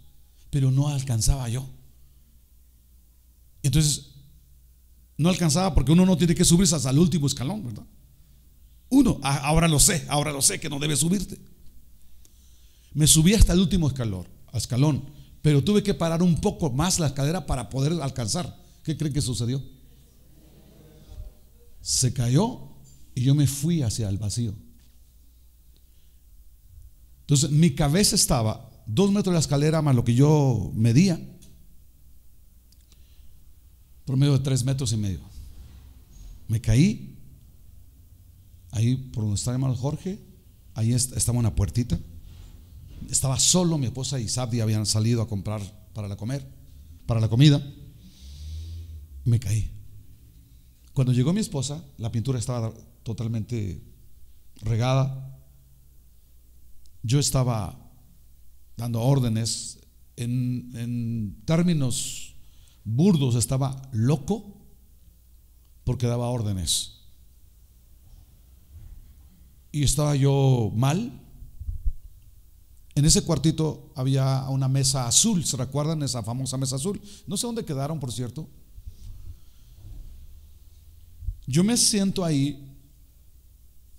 pero no alcanzaba yo. Entonces, no alcanzaba porque uno no tiene que subirse hasta el último escalón, ¿verdad? Ahora lo sé que no debe subirte. Me subí hasta el último escalón, pero tuve que parar un poco más la escalera para poder alcanzar. ¿Qué creen que sucedió? Se cayó y yo me fui hacia el vacío. Entonces mi cabeza estaba 2 metros de la escalera más lo que yo medía, promedio de 3,5 metros. Me caí ahí por donde está el hermano Jorge. Ahí estaba una puertita. Estaba solo, mi esposa y Sabdi habían salido a comprar para la comida. Me caí. Cuando llegó mi esposa, la pintura estaba totalmente regada. Yo estaba dando órdenes. En términos burdos, estaba loco porque daba órdenes. Y estaba yo mal. En ese cuartito había una mesa azul. ¿Se recuerdan esa famosa mesa azul? No sé dónde quedaron, por cierto. Yo me siento ahí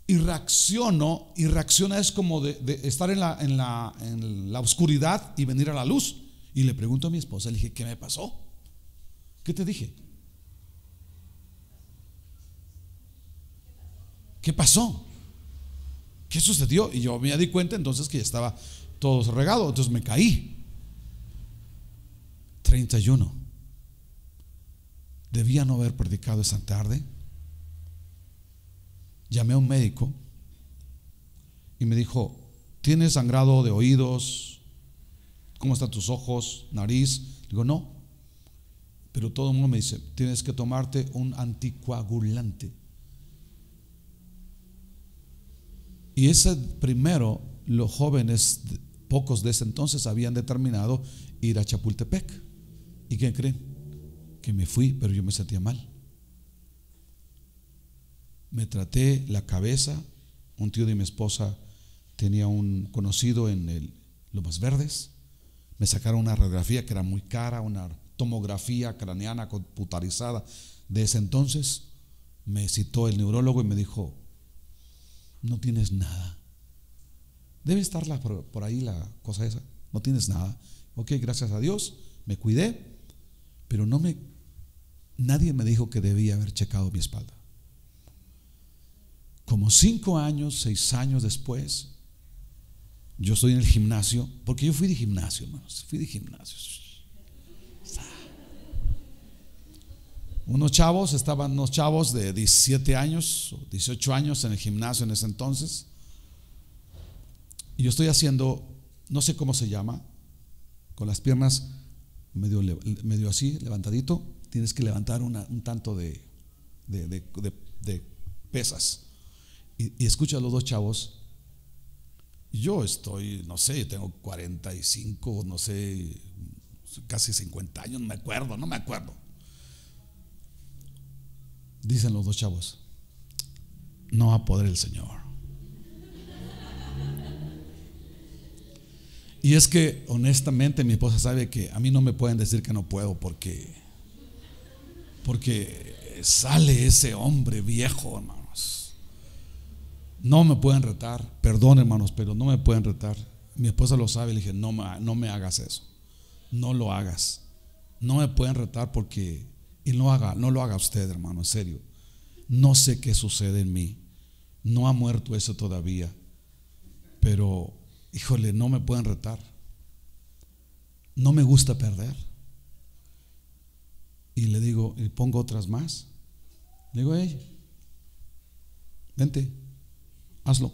y reacciono. Y reacciona es como de estar en la oscuridad y venir a la luz. Y le pregunto a mi esposa, le dije, ¿qué me pasó? ¿Qué te dije? ¿Qué pasó? ¿Qué sucedió? Y yo me di cuenta entonces que ya estaba todo regado. Entonces me caí. 31. Debía no haber predicado esa tarde. Llamé a un médico y me dijo, ¿tienes sangrado de oídos? ¿Cómo están tus ojos, nariz? Digo, no. Pero todo el mundo me dice, tienes que tomarte un anticoagulante. Y ese primero, los jóvenes, pocos de ese entonces, habían determinado ir a Chapultepec. ¿Y qué creen? Que me fui, pero yo me sentía mal. Me traté la cabeza. Un tío de mi esposa tenía un conocido en Lomas Verdes. Me sacaron una radiografía que era muy cara, una tomografía craneana computarizada de ese entonces. Me citó el neurólogo y me dijo, no tienes nada. Debe estar por ahí la cosa esa. No tienes nada. Ok, gracias a Dios, me cuidé, pero nadie me dijo que debía haber checado mi espalda. Como 5 años, 6 años después, yo estoy en el gimnasio, porque yo fui de gimnasio, hermanos. Fui de gimnasio. Estaban unos chavos de 17 años, 18 años en el gimnasio en ese entonces. Y yo estoy haciendo, no sé cómo se llama, con las piernas medio así, levantadito. Tienes que levantar un tanto de pesas. Y escucha a los 2 chavos. Yo estoy, no sé, tengo 45, no sé, casi 50 años, no me acuerdo. Dicen los 2 chavos, no va a poder el Señor. Y es que honestamente mi esposa sabe que a mí no me pueden decir que no puedo porque sale ese hombre viejo, hermanos. No me pueden retar, perdón, hermanos, pero no me pueden retar. Mi esposa lo sabe. Le dije, no me hagas eso, no lo hagas. No me pueden retar porque, y no lo haga usted, hermano, en serio. No sé qué sucede en mí. No ha muerto eso todavía, pero híjole, no me pueden retar. No me gusta perder. Y le digo, y pongo otras más. Le digo, hey, vente, hazlo,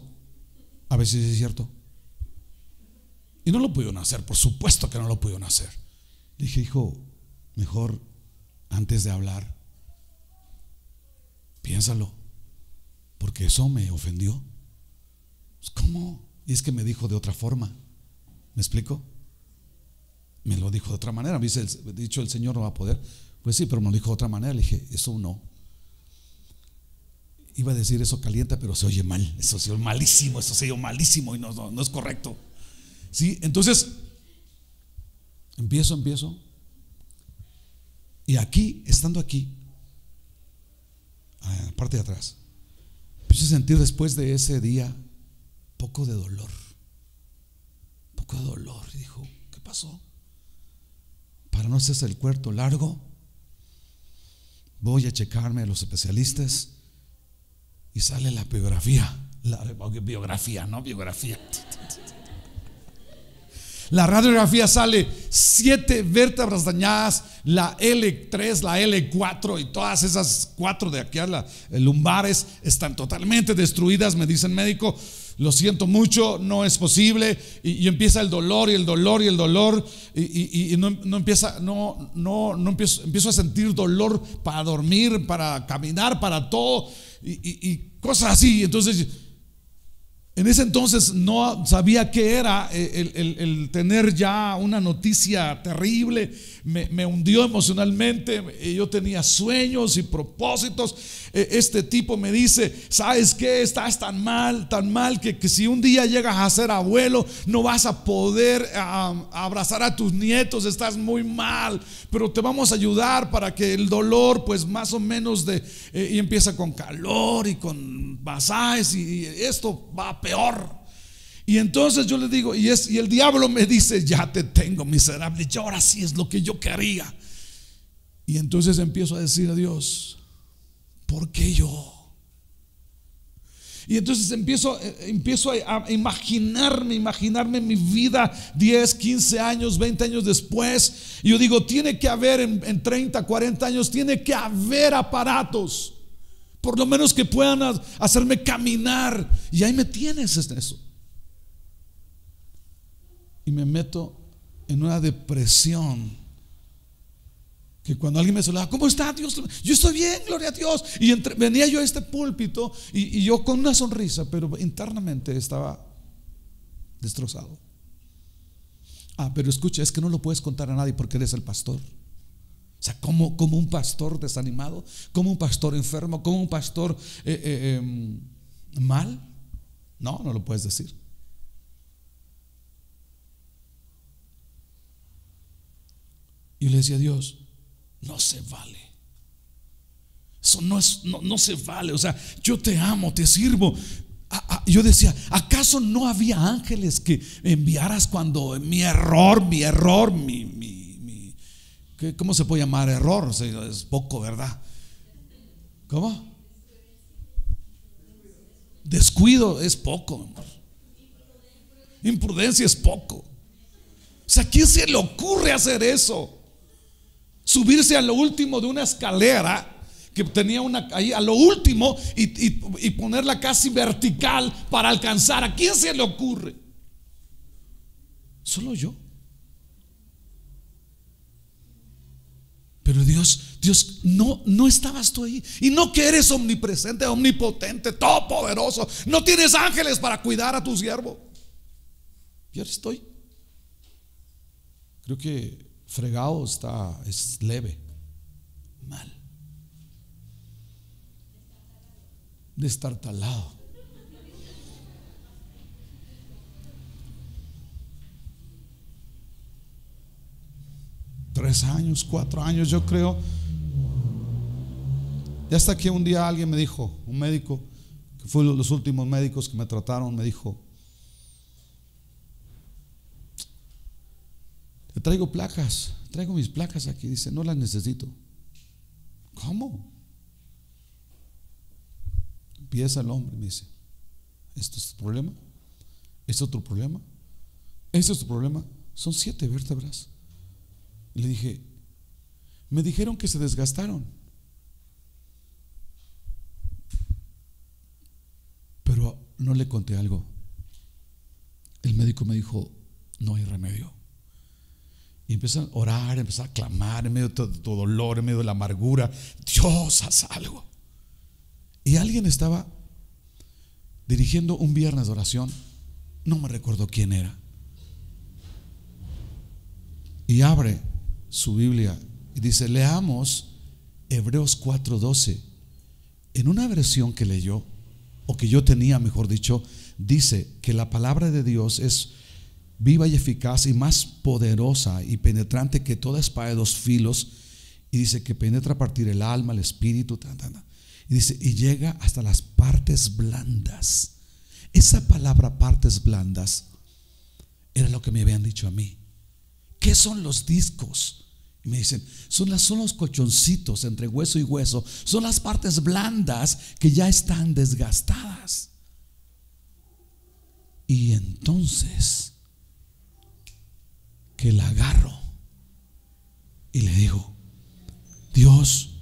a ver si es cierto. Y no lo pudieron hacer, por supuesto que no lo pudieron hacer. Le dije, hijo, mejor antes de hablar, piénsalo, porque eso me ofendió. ¿Cómo? Y es que me dijo de otra forma. ¿Me explico? Me lo dijo de otra manera. Me dice, dicho el Señor no va a poder. Pues sí, pero me lo dijo de otra manera. Le dije, eso no. Iba a decir eso calienta, pero se oye mal. Eso se oye malísimo. Eso se oye malísimo y no es correcto. ¿Sí? Entonces, empiezo. Y aquí, estando aquí, a la parte de atrás, empiezo a sentir después de ese día poco de dolor. Y dijo, ¿qué pasó? Para no hacerse el cuento largo, voy a checarme a los especialistas y sale la biografía. La radiografía sale 7 vértebras dañadas, la L3, la L4 y todas esas 4 de aquí a las lumbares están totalmente destruidas. Me dice el médico, lo siento mucho, no es posible. Y empieza el dolor y empiezo a sentir dolor para dormir, para caminar, para todo y cosas así. Entonces, en ese entonces no sabía qué era el tener ya una noticia terrible. Me hundió emocionalmente. Yo tenía sueños y propósitos. Este tipo me dice, ¿sabes qué? Estás tan mal que si un día llegas a ser abuelo no vas a poder abrazar a tus nietos. Estás muy mal, pero te vamos a ayudar para que el dolor pues más o menos y empieza con calor y con masajes y esto va peor. Y entonces yo le digo, y el diablo me dice, ya te tengo, miserable. Y ahora sí es lo que yo quería. Y entonces empiezo a decir a Dios, ¿por qué yo? Y entonces empiezo a imaginarme mi vida 10, 15 años, 20 años después. Y yo digo, tiene que haber en 30, 40 años, tiene que haber aparatos, por lo menos que puedan hacerme caminar. Y ahí me tienes en eso. Y me meto en una depresión que cuando alguien me saludaba, ¿cómo está Dios? Yo estoy bien, gloria a Dios. Y venía yo a este púlpito y yo con una sonrisa, pero internamente estaba destrozado. Pero escucha, es que no lo puedes contar a nadie porque eres el pastor. O sea, como un pastor desanimado, como un pastor enfermo, como un pastor mal. No lo puedes decir. Y le decía a Dios, no se vale. Eso no se vale. O sea, yo te amo, te sirvo. Yo decía, ¿acaso no había ángeles que enviaras cuando mi error, ¿cómo se puede llamar error? O sea, es poco, ¿verdad? ¿Cómo? Descuido es poco, amor. Imprudencia es poco. O sea, ¿a quién se le ocurre hacer eso? Subirse a lo último de una escalera que tenía ahí a lo último y ponerla casi vertical para alcanzar. ¿A quién se le ocurre? Solo yo. Pero Dios, no estabas tú ahí. Y no que eres omnipresente, omnipotente, todopoderoso. No tienes ángeles para cuidar a tu siervo. Y ahora estoy. Creo que fregado es leve. Mal. Destartalado. Tres años, 4 años, yo creo. Y hasta que un día alguien me dijo, un médico, que fue los últimos médicos que me trataron, me dijo, te traigo placas, traigo mis placas aquí. Dice, no las necesito. ¿Cómo? Empieza el hombre y me dice, ¿esto es tu problema? ¿Esto es otro problema? ¿Esto es tu problema? Son 7 vértebras. Y le dije, me dijeron que se desgastaron, pero no le conté algo. El médico me dijo, no hay remedio. Y empezó a orar, empezó a clamar en medio de todo dolor, en medio de la amargura, Dios, haz algo. Y alguien estaba dirigiendo un viernes de oración, no me recuerdo quién era, y abre su Biblia y dice, leamos Hebreos 4:12. En una versión que leyó, o que yo tenía, mejor dicho, dice que la palabra de Dios es viva y eficaz y más poderosa y penetrante que toda espada de dos filos. Y dice que penetra a partir el alma, el espíritu, y dice, y llega hasta las partes blandas. Esa palabra partes blandas era lo que me habían dicho a mí. ¿Qué son los discos? Y me dicen, son los colchoncitos entre hueso y hueso. Son las partes blandas que ya están desgastadas. Y entonces que la agarro y le digo, Dios,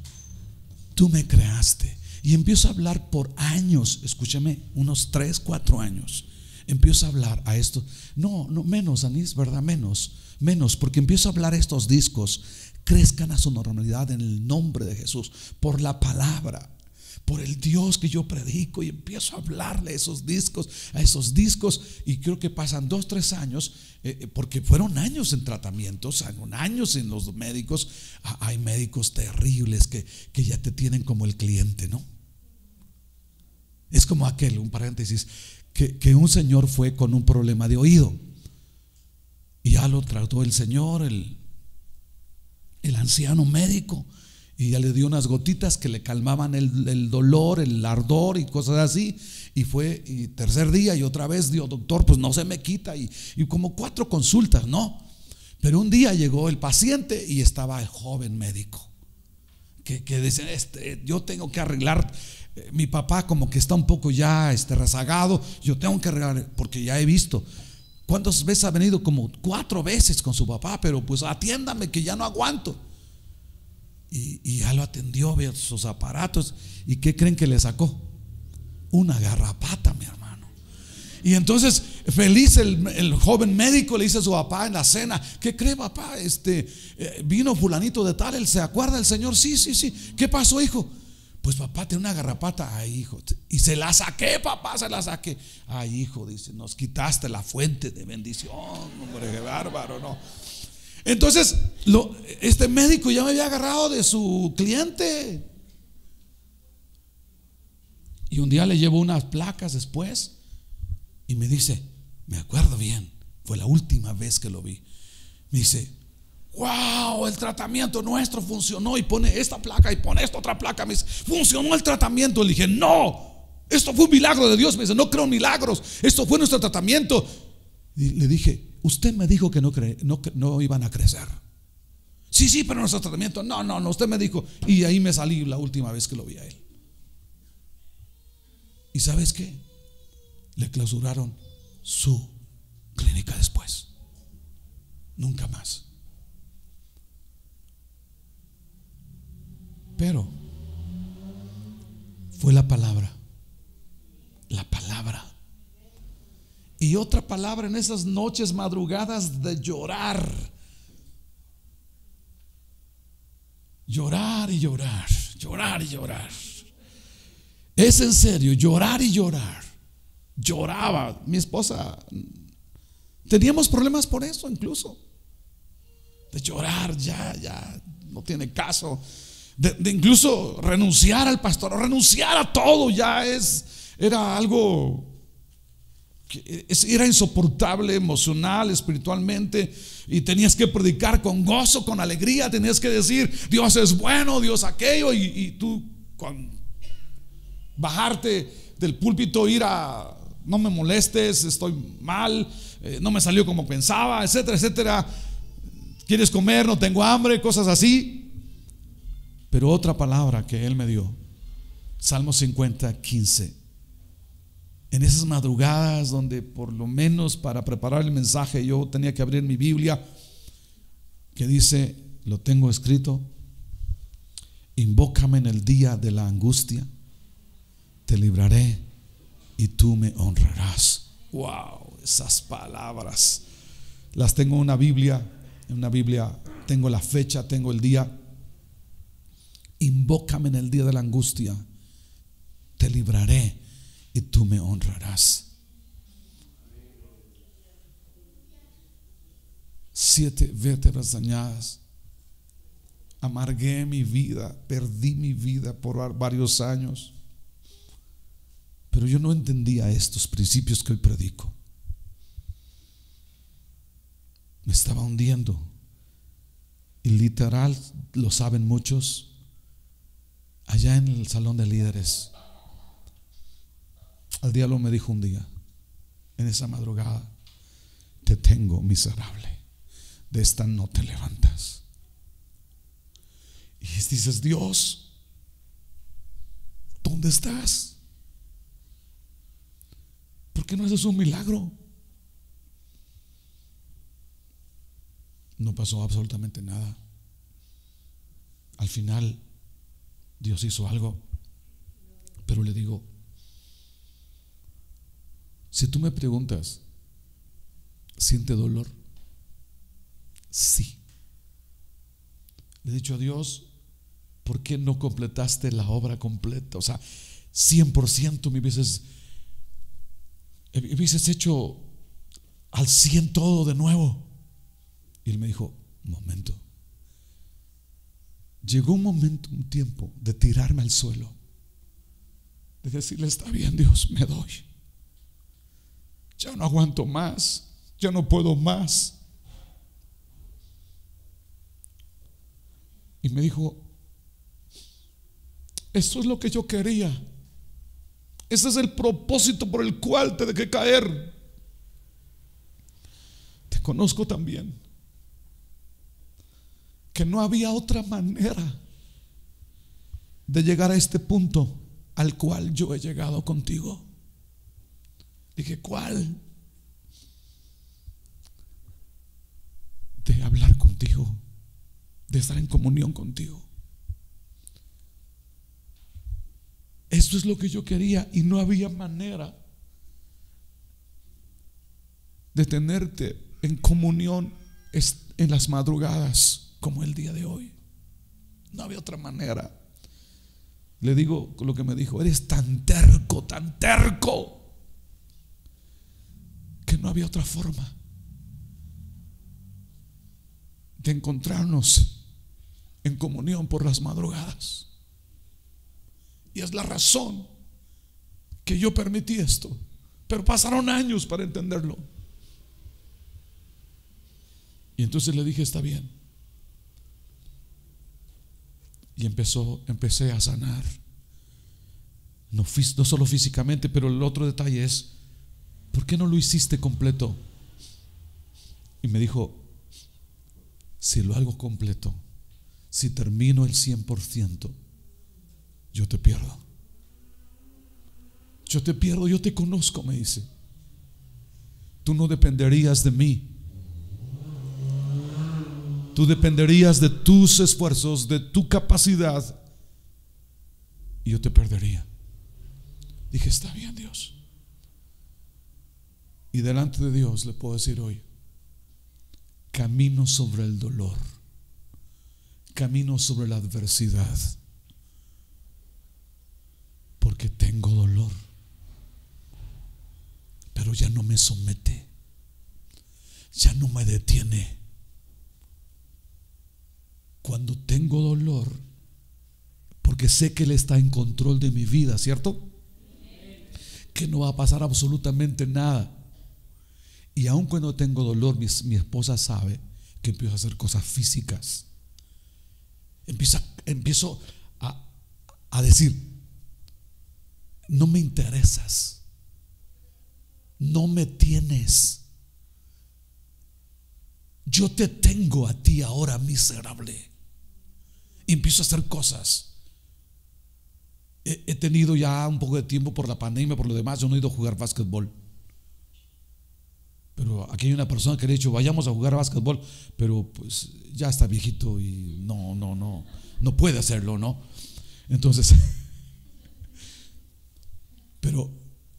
tú me creaste. Y empiezo a hablar por años, escúchame, unos 3, 4 años. Empiezo a hablar a esto. No, menos, Anís, ¿verdad? Menos, porque empiezo a hablar a estos discos. Crezcan a su normalidad en el nombre de Jesús, por la palabra, por el Dios que yo predico. Y empiezo a hablarle a esos discos. Y creo que pasan 2, 3 años, porque fueron años en tratamientos, años en los médicos. Hay médicos terribles que ya te tienen como el cliente, ¿no? Es como un paréntesis, que un señor fue con un problema de oído y ya lo trató el señor, el anciano médico, y ya le dio unas gotitas que le calmaban el dolor, el ardor y cosas así. Y fue, y tercer día y otra vez dio, doctor, pues no se me quita. Y como 4 consultas, ¿no? Pero un día llegó el paciente y estaba el joven médico que dice, yo tengo que arreglar, mi papá como que está un poco ya rezagado, yo tengo que arreglar, porque ya he visto. ¿Cuántas veces ha venido? Como 4 veces con su papá, pero pues atiéndame que ya no aguanto. Y ya lo atendió, ve sus aparatos. ¿Y qué creen que le sacó? Una garrapata, mi hermano. Y entonces feliz el joven médico le dice a su papá en la cena, ¿qué cree, papá? Vino fulanito de tal, ¿él se acuerda del señor? Sí. ¿Qué pasó, hijo? Pues papá, tiene una garrapata. Ay, hijo. Y se la saqué, papá, se la saqué. Ay, hijo, dice, nos quitaste la fuente de bendición. Hombre, qué bárbaro, ¿no? Entonces este médico ya me había agarrado de su cliente. Y un día le llevo unas placas después y me dice, me acuerdo bien, fue la última vez que lo vi. Me dice, wow, el tratamiento nuestro funcionó. Y pone esta placa y pone esta otra placa. Me dice, funcionó el tratamiento. Le dije, no, esto fue un milagro de Dios. Me dice, no creo en milagros, esto fue nuestro tratamiento. Y le dije, usted me dijo que no iban a crecer. Sí, pero nuestro tratamiento, no, usted me dijo. Y ahí me salí la última vez que lo vi a él. ¿Y sabes qué? Le clausuraron su clínica después. Nunca más. Pero fue la palabra. Y otra palabra en esas noches madrugadas de llorar. Llorar y llorar. Es en serio, llorar y llorar. Lloraba. Mi esposa, teníamos problemas por eso incluso. De llorar, ya no tiene caso. De incluso renunciar al pastor, renunciar a todo, era algo que era insoportable emocional, espiritualmente. Y tenías que predicar con gozo, con alegría. Tenías que decir, Dios es bueno, Dios aquello. Y tú bajarte del púlpito, ir a, no me molestes, estoy mal, no me salió como pensaba, etcétera. ¿Quieres comer? No tengo hambre, cosas así. Pero otra palabra que Él me dio, Salmo 50, 15. En esas madrugadas donde por lo menos para preparar el mensaje yo tenía que abrir mi Biblia, que dice, lo tengo escrito, invócame en el día de la angustia, te libraré y tú me honrarás. Wow, esas palabras las tengo en una Biblia, tengo la fecha, tengo el día. Invócame en el día de la angustia, te libraré y tú me honrarás. 7 vértebras dañadas. Amargué mi vida, perdí mi vida por varios años. Pero yo no entendía estos principios que hoy predico. me estaba hundiendo. Y literal, lo saben muchos, allá en el salón de líderes, el diablo me dijo un día, en esa madrugada: te tengo, miserable, de esta no te levantas. Y dices: Dios, ¿dónde estás? ¿Por qué no haces un milagro? No pasó absolutamente nada. Al final Dios hizo algo, pero le digo, si tú me preguntas, ¿siente dolor? Sí. Le he dicho a Dios, ¿por qué no completaste la obra completa? O sea, 100% me hubieses hecho al 100 todo de nuevo. Y él me dijo: momento. Llegó un momento, un tiempo de tirarme al suelo, de decirle: está bien, Dios, me doy. Ya no aguanto más, ya no puedo más. Y me dijo: eso es lo que yo quería. Ese es el propósito por el cual te dejé caer. Te conozco también, que no había otra manera de llegar a este punto al cual yo he llegado contigo. Dije: ¿cuál? De hablar contigo, de estar en comunión contigo. Eso es lo que yo quería, y no había manera de tenerte en comunión en las madrugadas como el día de hoy. No había otra manera. Le digo lo que me dijo: eres tan terco, que no había otra forma de encontrarnos en comunión por las madrugadas. Y es la razón que yo permití esto. Pero pasaron años para entenderlo. Y entonces le dije: está bien. Y empecé a sanar. No solo físicamente, pero el otro detalle es: ¿por qué no lo hiciste completo? Y me dijo: si lo hago completo, si termino el 100%, yo te pierdo. Yo te pierdo, yo te conozco, me dice. Tú no dependerías de mí. Tú dependerías de tus esfuerzos, de tu capacidad, y yo te perdería. Dije: está bien, Dios. Y delante de Dios le puedo decir hoy: camino sobre el dolor, camino sobre la adversidad, porque tengo dolor, pero ya no me somete, ya no me detiene. Cuando tengo dolor, porque sé que Él está en control de mi vida, ¿cierto? Que no va a pasar absolutamente nada. Y aun cuando tengo dolor, mi esposa sabe que empiezo a hacer cosas físicas. Empiezo a decir: no me interesas, no me tienes, yo te tengo a ti ahora, miserable. Y empiezo a hacer cosas. He tenido ya un poco de tiempo por la pandemia, por lo demás. Yo no he ido a jugar básquetbol, pero aquí hay una persona que le ha dicho: vayamos a jugar básquetbol, pero pues ya está viejito y no puede hacerlo, ¿no? Entonces pero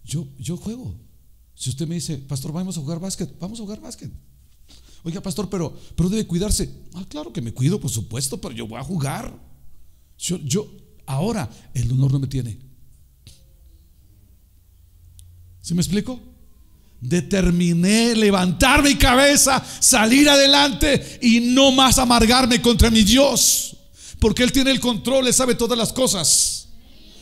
yo juego. Si usted me dice: pastor, vamos a jugar básquet, vamos a jugar básquet. Oiga, pastor, pero debe cuidarse. Claro que me cuido, por supuesto, pero yo voy a jugar. Yo ahora el dolor no me tiene. ¿Sí me explico? Determiné levantar mi cabeza, salir adelante y no más amargarme contra mi Dios, porque Él tiene el control, Él sabe todas las cosas.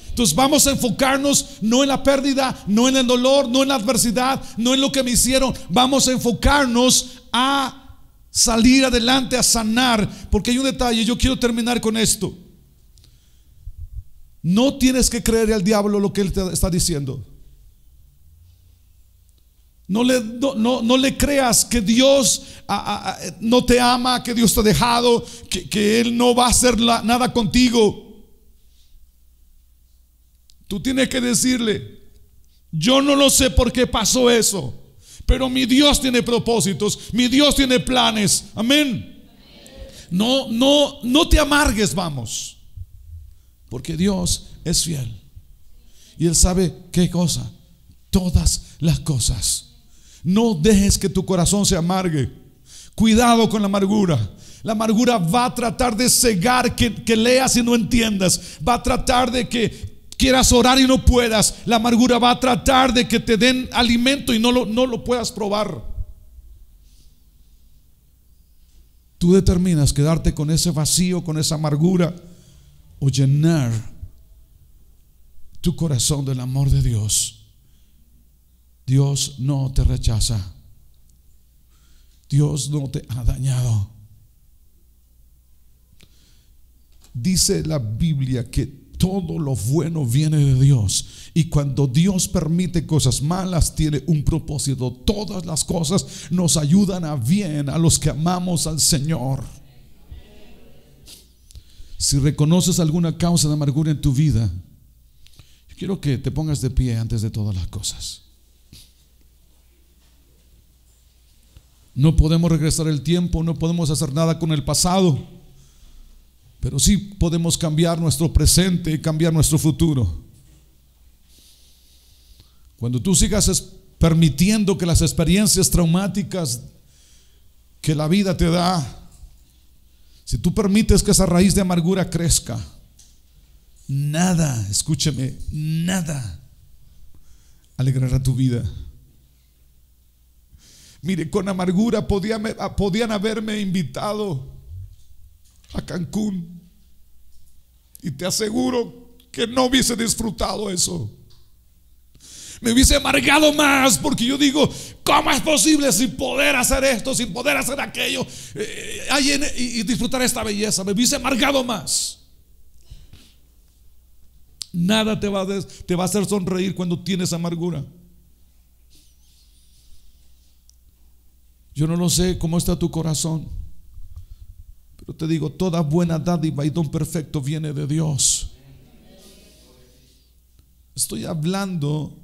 Entonces vamos a enfocarnos no en la pérdida, no en el dolor, no en la adversidad, no en lo que me hicieron. Vamos a enfocarnos a salir adelante, a sanar. Porque hay un detalle, yo quiero terminar con esto. No tienes que creer al diablo lo que él te está diciendo. No le creas que Dios no te ama, que Dios te ha dejado, que Él no va a hacer nada contigo. Tú tienes que decirle: yo no lo sé por qué pasó eso, pero mi Dios tiene propósitos, mi Dios tiene planes. Amén. No te amargues, vamos, porque Dios es fiel y Él sabe qué cosa, todas las cosas. No dejes que tu corazón se amargue. Cuidado con la amargura. La amargura va a tratar de cegar que leas y no entiendas. Va a tratar de que quieras orar y no puedas. La amargura va a tratar de que te den alimento y no lo puedas probar. Tú determinas quedarte con ese vacío, con esa amargura, o llenar tu corazón del amor de Dios. Dios no te rechaza. Dios no te ha dañado. Dice la Biblia que todo lo bueno viene de Dios, y cuando Dios permite cosas malas tiene un propósito. Todas las cosas nos ayudan a bien a los que amamos al Señor. Si reconoces alguna causa de amargura en tu vida, yo quiero que te pongas de pie antes de todas las cosas. No podemos regresar el tiempo, no podemos hacer nada con el pasado, pero sí podemos cambiar nuestro presente y cambiar nuestro futuro. Cuando tú sigas permitiendo que las experiencias traumáticas que la vida te da, si tú permites que esa raíz de amargura crezca, nada, escúcheme, nada alegrará tu vida. Mire, con amargura podían haberme invitado a Cancún, y te aseguro que no hubiese disfrutado eso. Me hubiese amargado más, porque yo digo: ¿cómo es posible sin poder hacer esto, sin poder hacer aquello, y disfrutar esta belleza? Me hubiese amargado más. Nada te va a hacer sonreír cuando tienes amargura. Yo no lo sé cómo está tu corazón, pero te digo, toda buena dádiva y don perfecto viene de Dios. Estoy hablando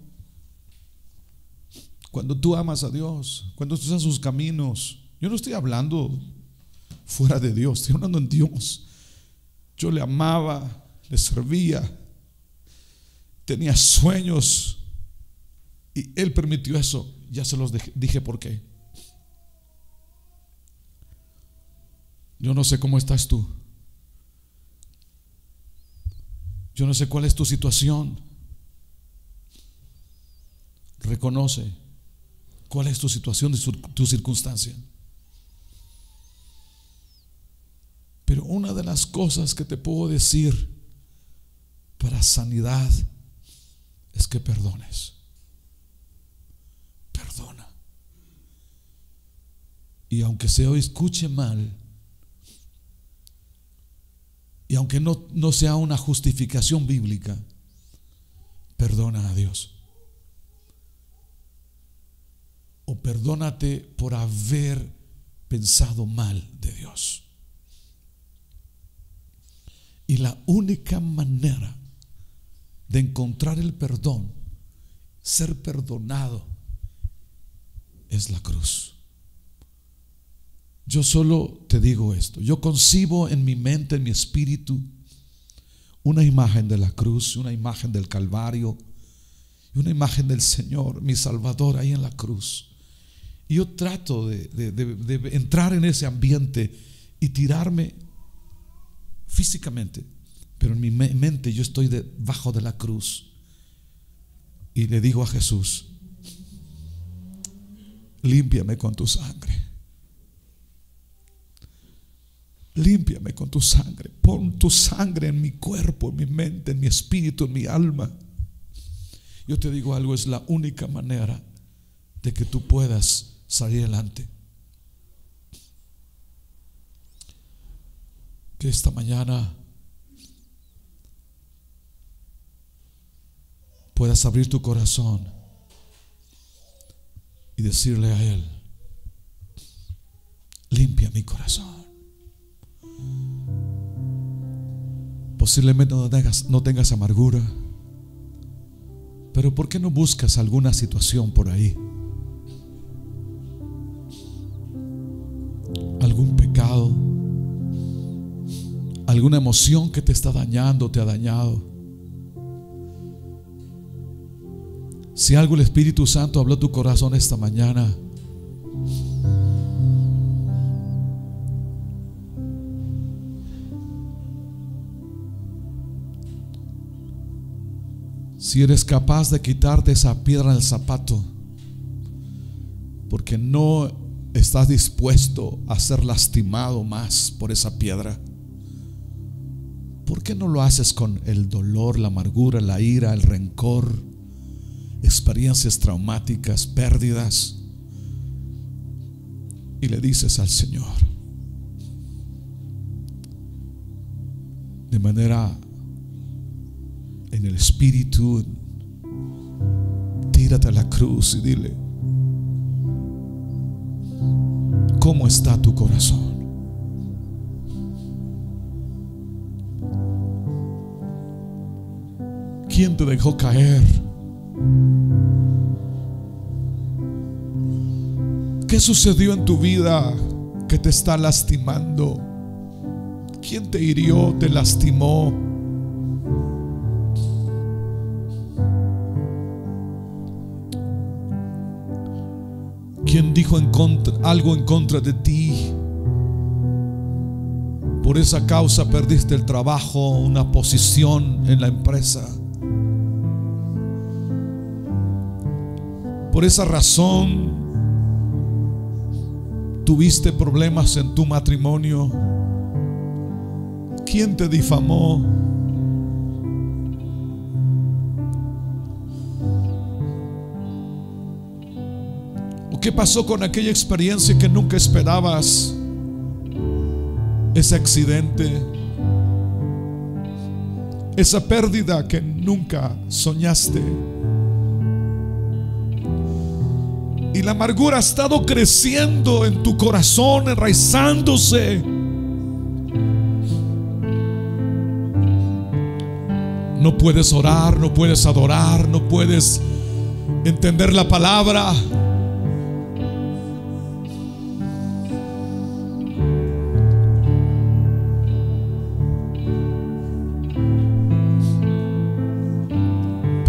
cuando tú amas a Dios, cuando tú estás en sus caminos. Yo no estoy hablando fuera de Dios, estoy hablando en Dios. Yo le amaba, le servía, tenía sueños, y Él permitió eso. Ya se los dije por qué. Yo no sé cómo estás tú. Yo no sé cuál es tu situación. Reconoce cuál es tu situación, tu circunstancia. Pero una de las cosas que te puedo decir para sanidad es que perdones. Perdona. Y aunque se escuche mal, y aunque no sea una justificación bíblica, perdona a Dios. O perdónate por haber pensado mal de Dios. Y la única manera de encontrar el perdón, ser perdonado, es la cruz. Yo solo te digo esto: yo concibo en mi mente, en mi espíritu, una imagen de la cruz, una imagen del Calvario, y una imagen del Señor, mi Salvador, ahí en la cruz. Y yo trato de entrar en ese ambiente y tirarme físicamente, pero en mi mente yo estoy debajo de la cruz, y le digo a Jesús: límpiame con tu sangre. Límpiame con tu sangre. Pon tu sangre en mi cuerpo, en mi mente, en mi espíritu, en mi alma. Yo te digo algo: es la única manera de que tú puedas salir adelante. Que esta mañana puedas abrir tu corazón y decirle a Él: limpia mi corazón. Posiblemente no tengas amargura, pero ¿por qué no buscas alguna situación por ahí? Algún pecado, alguna emoción que te está dañando, te ha dañado. Si algo el Espíritu Santo habló a tu corazón esta mañana, si eres capaz de quitarte esa piedra del zapato, porque no estás dispuesto a ser lastimado más por esa piedra, ¿por qué no lo haces con el dolor, la amargura, la ira, el rencor, experiencias traumáticas, pérdidas? Y le dices al Señor de manera en el Espíritu: tírate a la cruz y dile: ¿cómo está tu corazón? ¿Quién te dejó caer? ¿Qué sucedió en tu vida que te está lastimando? ¿Quién te hirió, te lastimó? ¿Quién dijo algo en contra de ti? Por esa causa perdiste el trabajo, una posición en la empresa. Por esa razón tuviste problemas en tu matrimonio. ¿Quién te difamó? ¿Qué pasó con aquella experiencia que nunca esperabas? Ese accidente, esa pérdida que nunca soñaste. Y la amargura ha estado creciendo en tu corazón, enraizándose. No puedes orar, no puedes adorar, no puedes entender la palabra.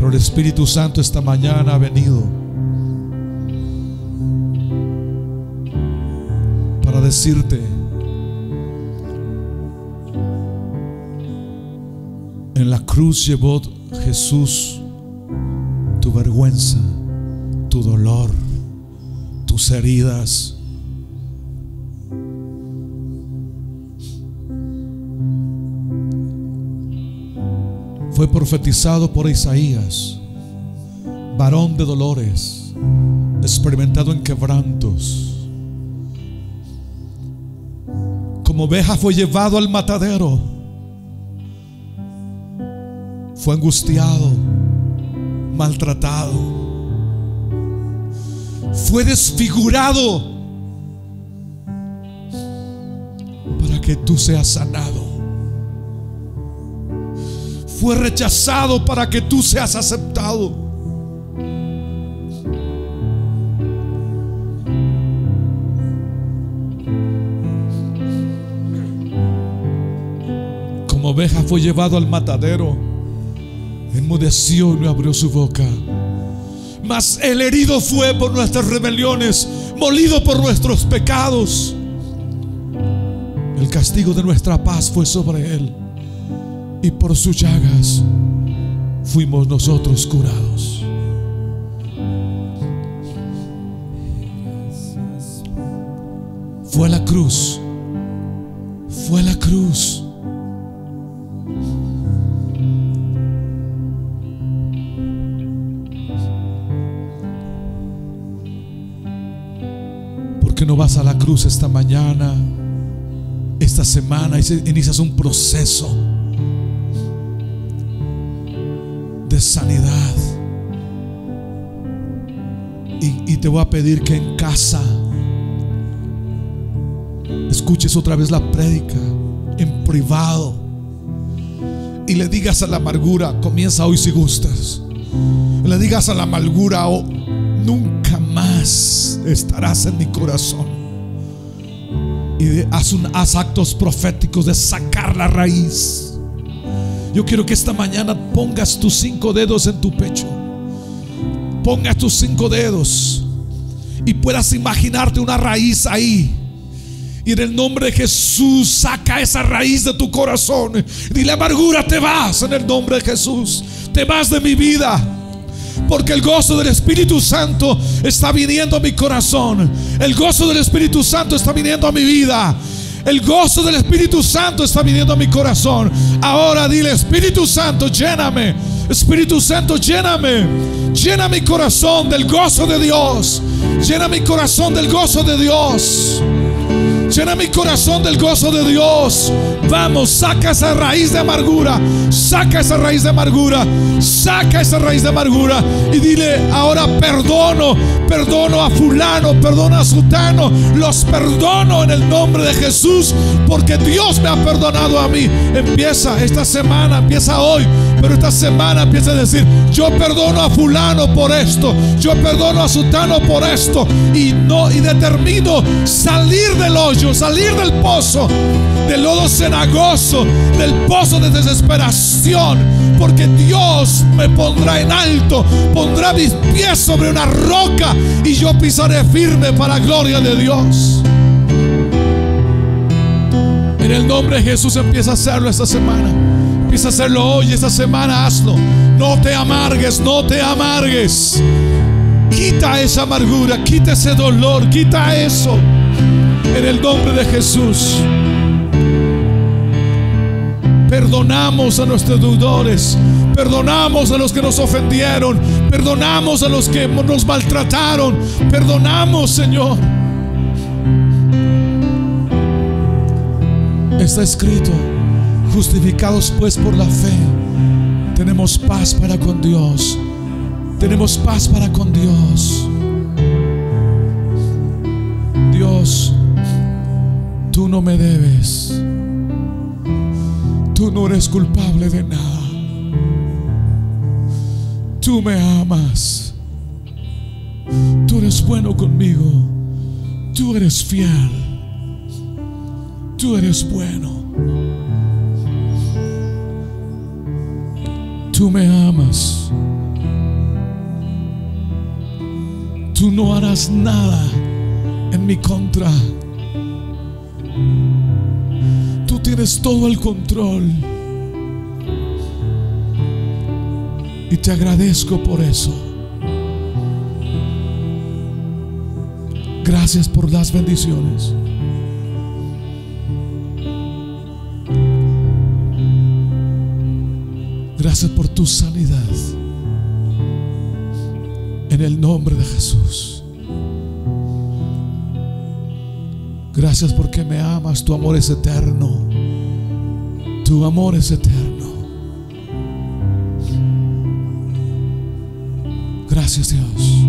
El Espíritu Santo esta mañana ha venido para decirte: en la cruz llevó Jesús tu vergüenza, tu dolor, tus heridas. Fue profetizado por Isaías: varón de dolores, experimentado en quebrantos. Como oveja fue llevado al matadero, fue angustiado, maltratado, fue desfigurado para que tú seas sanado. Fue rechazado para que tú seas aceptado. Como oveja fue llevado al matadero, enmudeció y no abrió su boca. Mas el herido fue por nuestras rebeliones, molido por nuestros pecados. El castigo de nuestra paz fue sobre él, y por sus llagas fuimos nosotros curados. Fue la cruz, fue la cruz. ¿Por qué no vas a la cruz esta mañana esta semana inicias un proceso de sanidad. Y te voy a pedir que en casa escuches otra vez la prédica en privado y le digas a la amargura: comienza hoy si gustas. Le digas a la amargura: oh, nunca más estarás en mi corazón. Y haz actos proféticos de sacar la raíz. Yo quiero que esta mañana pongas tus 5 dedos en tu pecho. Pongas tus 5 dedos y puedas imaginarte una raíz ahí. Y en el nombre de Jesús, saca esa raíz de tu corazón. Dile: amargura, te vas en el nombre de Jesús. Te vas de mi vida, porque el gozo del Espíritu Santo está viniendo a mi corazón. El gozo del Espíritu Santo está viniendo a mi vida. El gozo del Espíritu Santo está viniendo a mi corazón. Ahora dile: Espíritu Santo, lléname. Espíritu Santo, lléname. Llena mi corazón del gozo de Dios. Llena mi corazón del gozo de Dios. Llena mi corazón del gozo de Dios. Vamos, saca esa raíz de amargura. Saca esa raíz de amargura. Saca esa raíz de amargura. Y dile: ahora perdono. Perdono a fulano, perdono a sutano. Los perdono en el nombre de Jesús, porque Dios me ha perdonado a mí. Empieza esta semana, empieza hoy, pero esta semana empieza a decir: yo perdono a fulano por esto, yo perdono a sutano por esto. Y determino salir del hoyo, salir del pozo, del lodo cenagoso, del pozo de desesperación, porque Dios me pondrá en alto, pondrá mis pies sobre una roca y yo pisaré firme para la gloria de Dios. En el nombre de Jesús, empieza a hacerlo esta semana. Empieza a hacerlo hoy, esta semana hazlo. No te amargues, no te amargues. Quita esa amargura, quita ese dolor, quita eso. En el nombre de Jesús. Perdonamos a nuestros deudores. Perdonamos a los que nos ofendieron. Perdonamos a los que nos maltrataron. Perdonamos, Señor. Está escrito: justificados pues por la fe, tenemos paz para con Dios. Tenemos paz para con Dios. Dios, tú no me debes. Tú no eres culpable de nada. Tú me amas. Tú eres bueno conmigo. Tú eres fiel. Tú eres bueno. Tú me amas. Tú no harás nada en mi contra. Tú tienes todo el control. Y te agradezco por eso. Gracias por las bendiciones. Gracias por tu sanidad. En el nombre de Jesús. Gracias porque me amas. Tu amor es eterno. Tu amor es eterno. Gracias, Dios.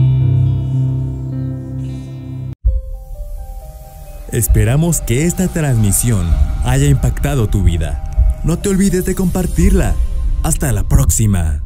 Esperamos que esta transmisión haya impactado tu vida. No te olvides de compartirla. Hasta la próxima.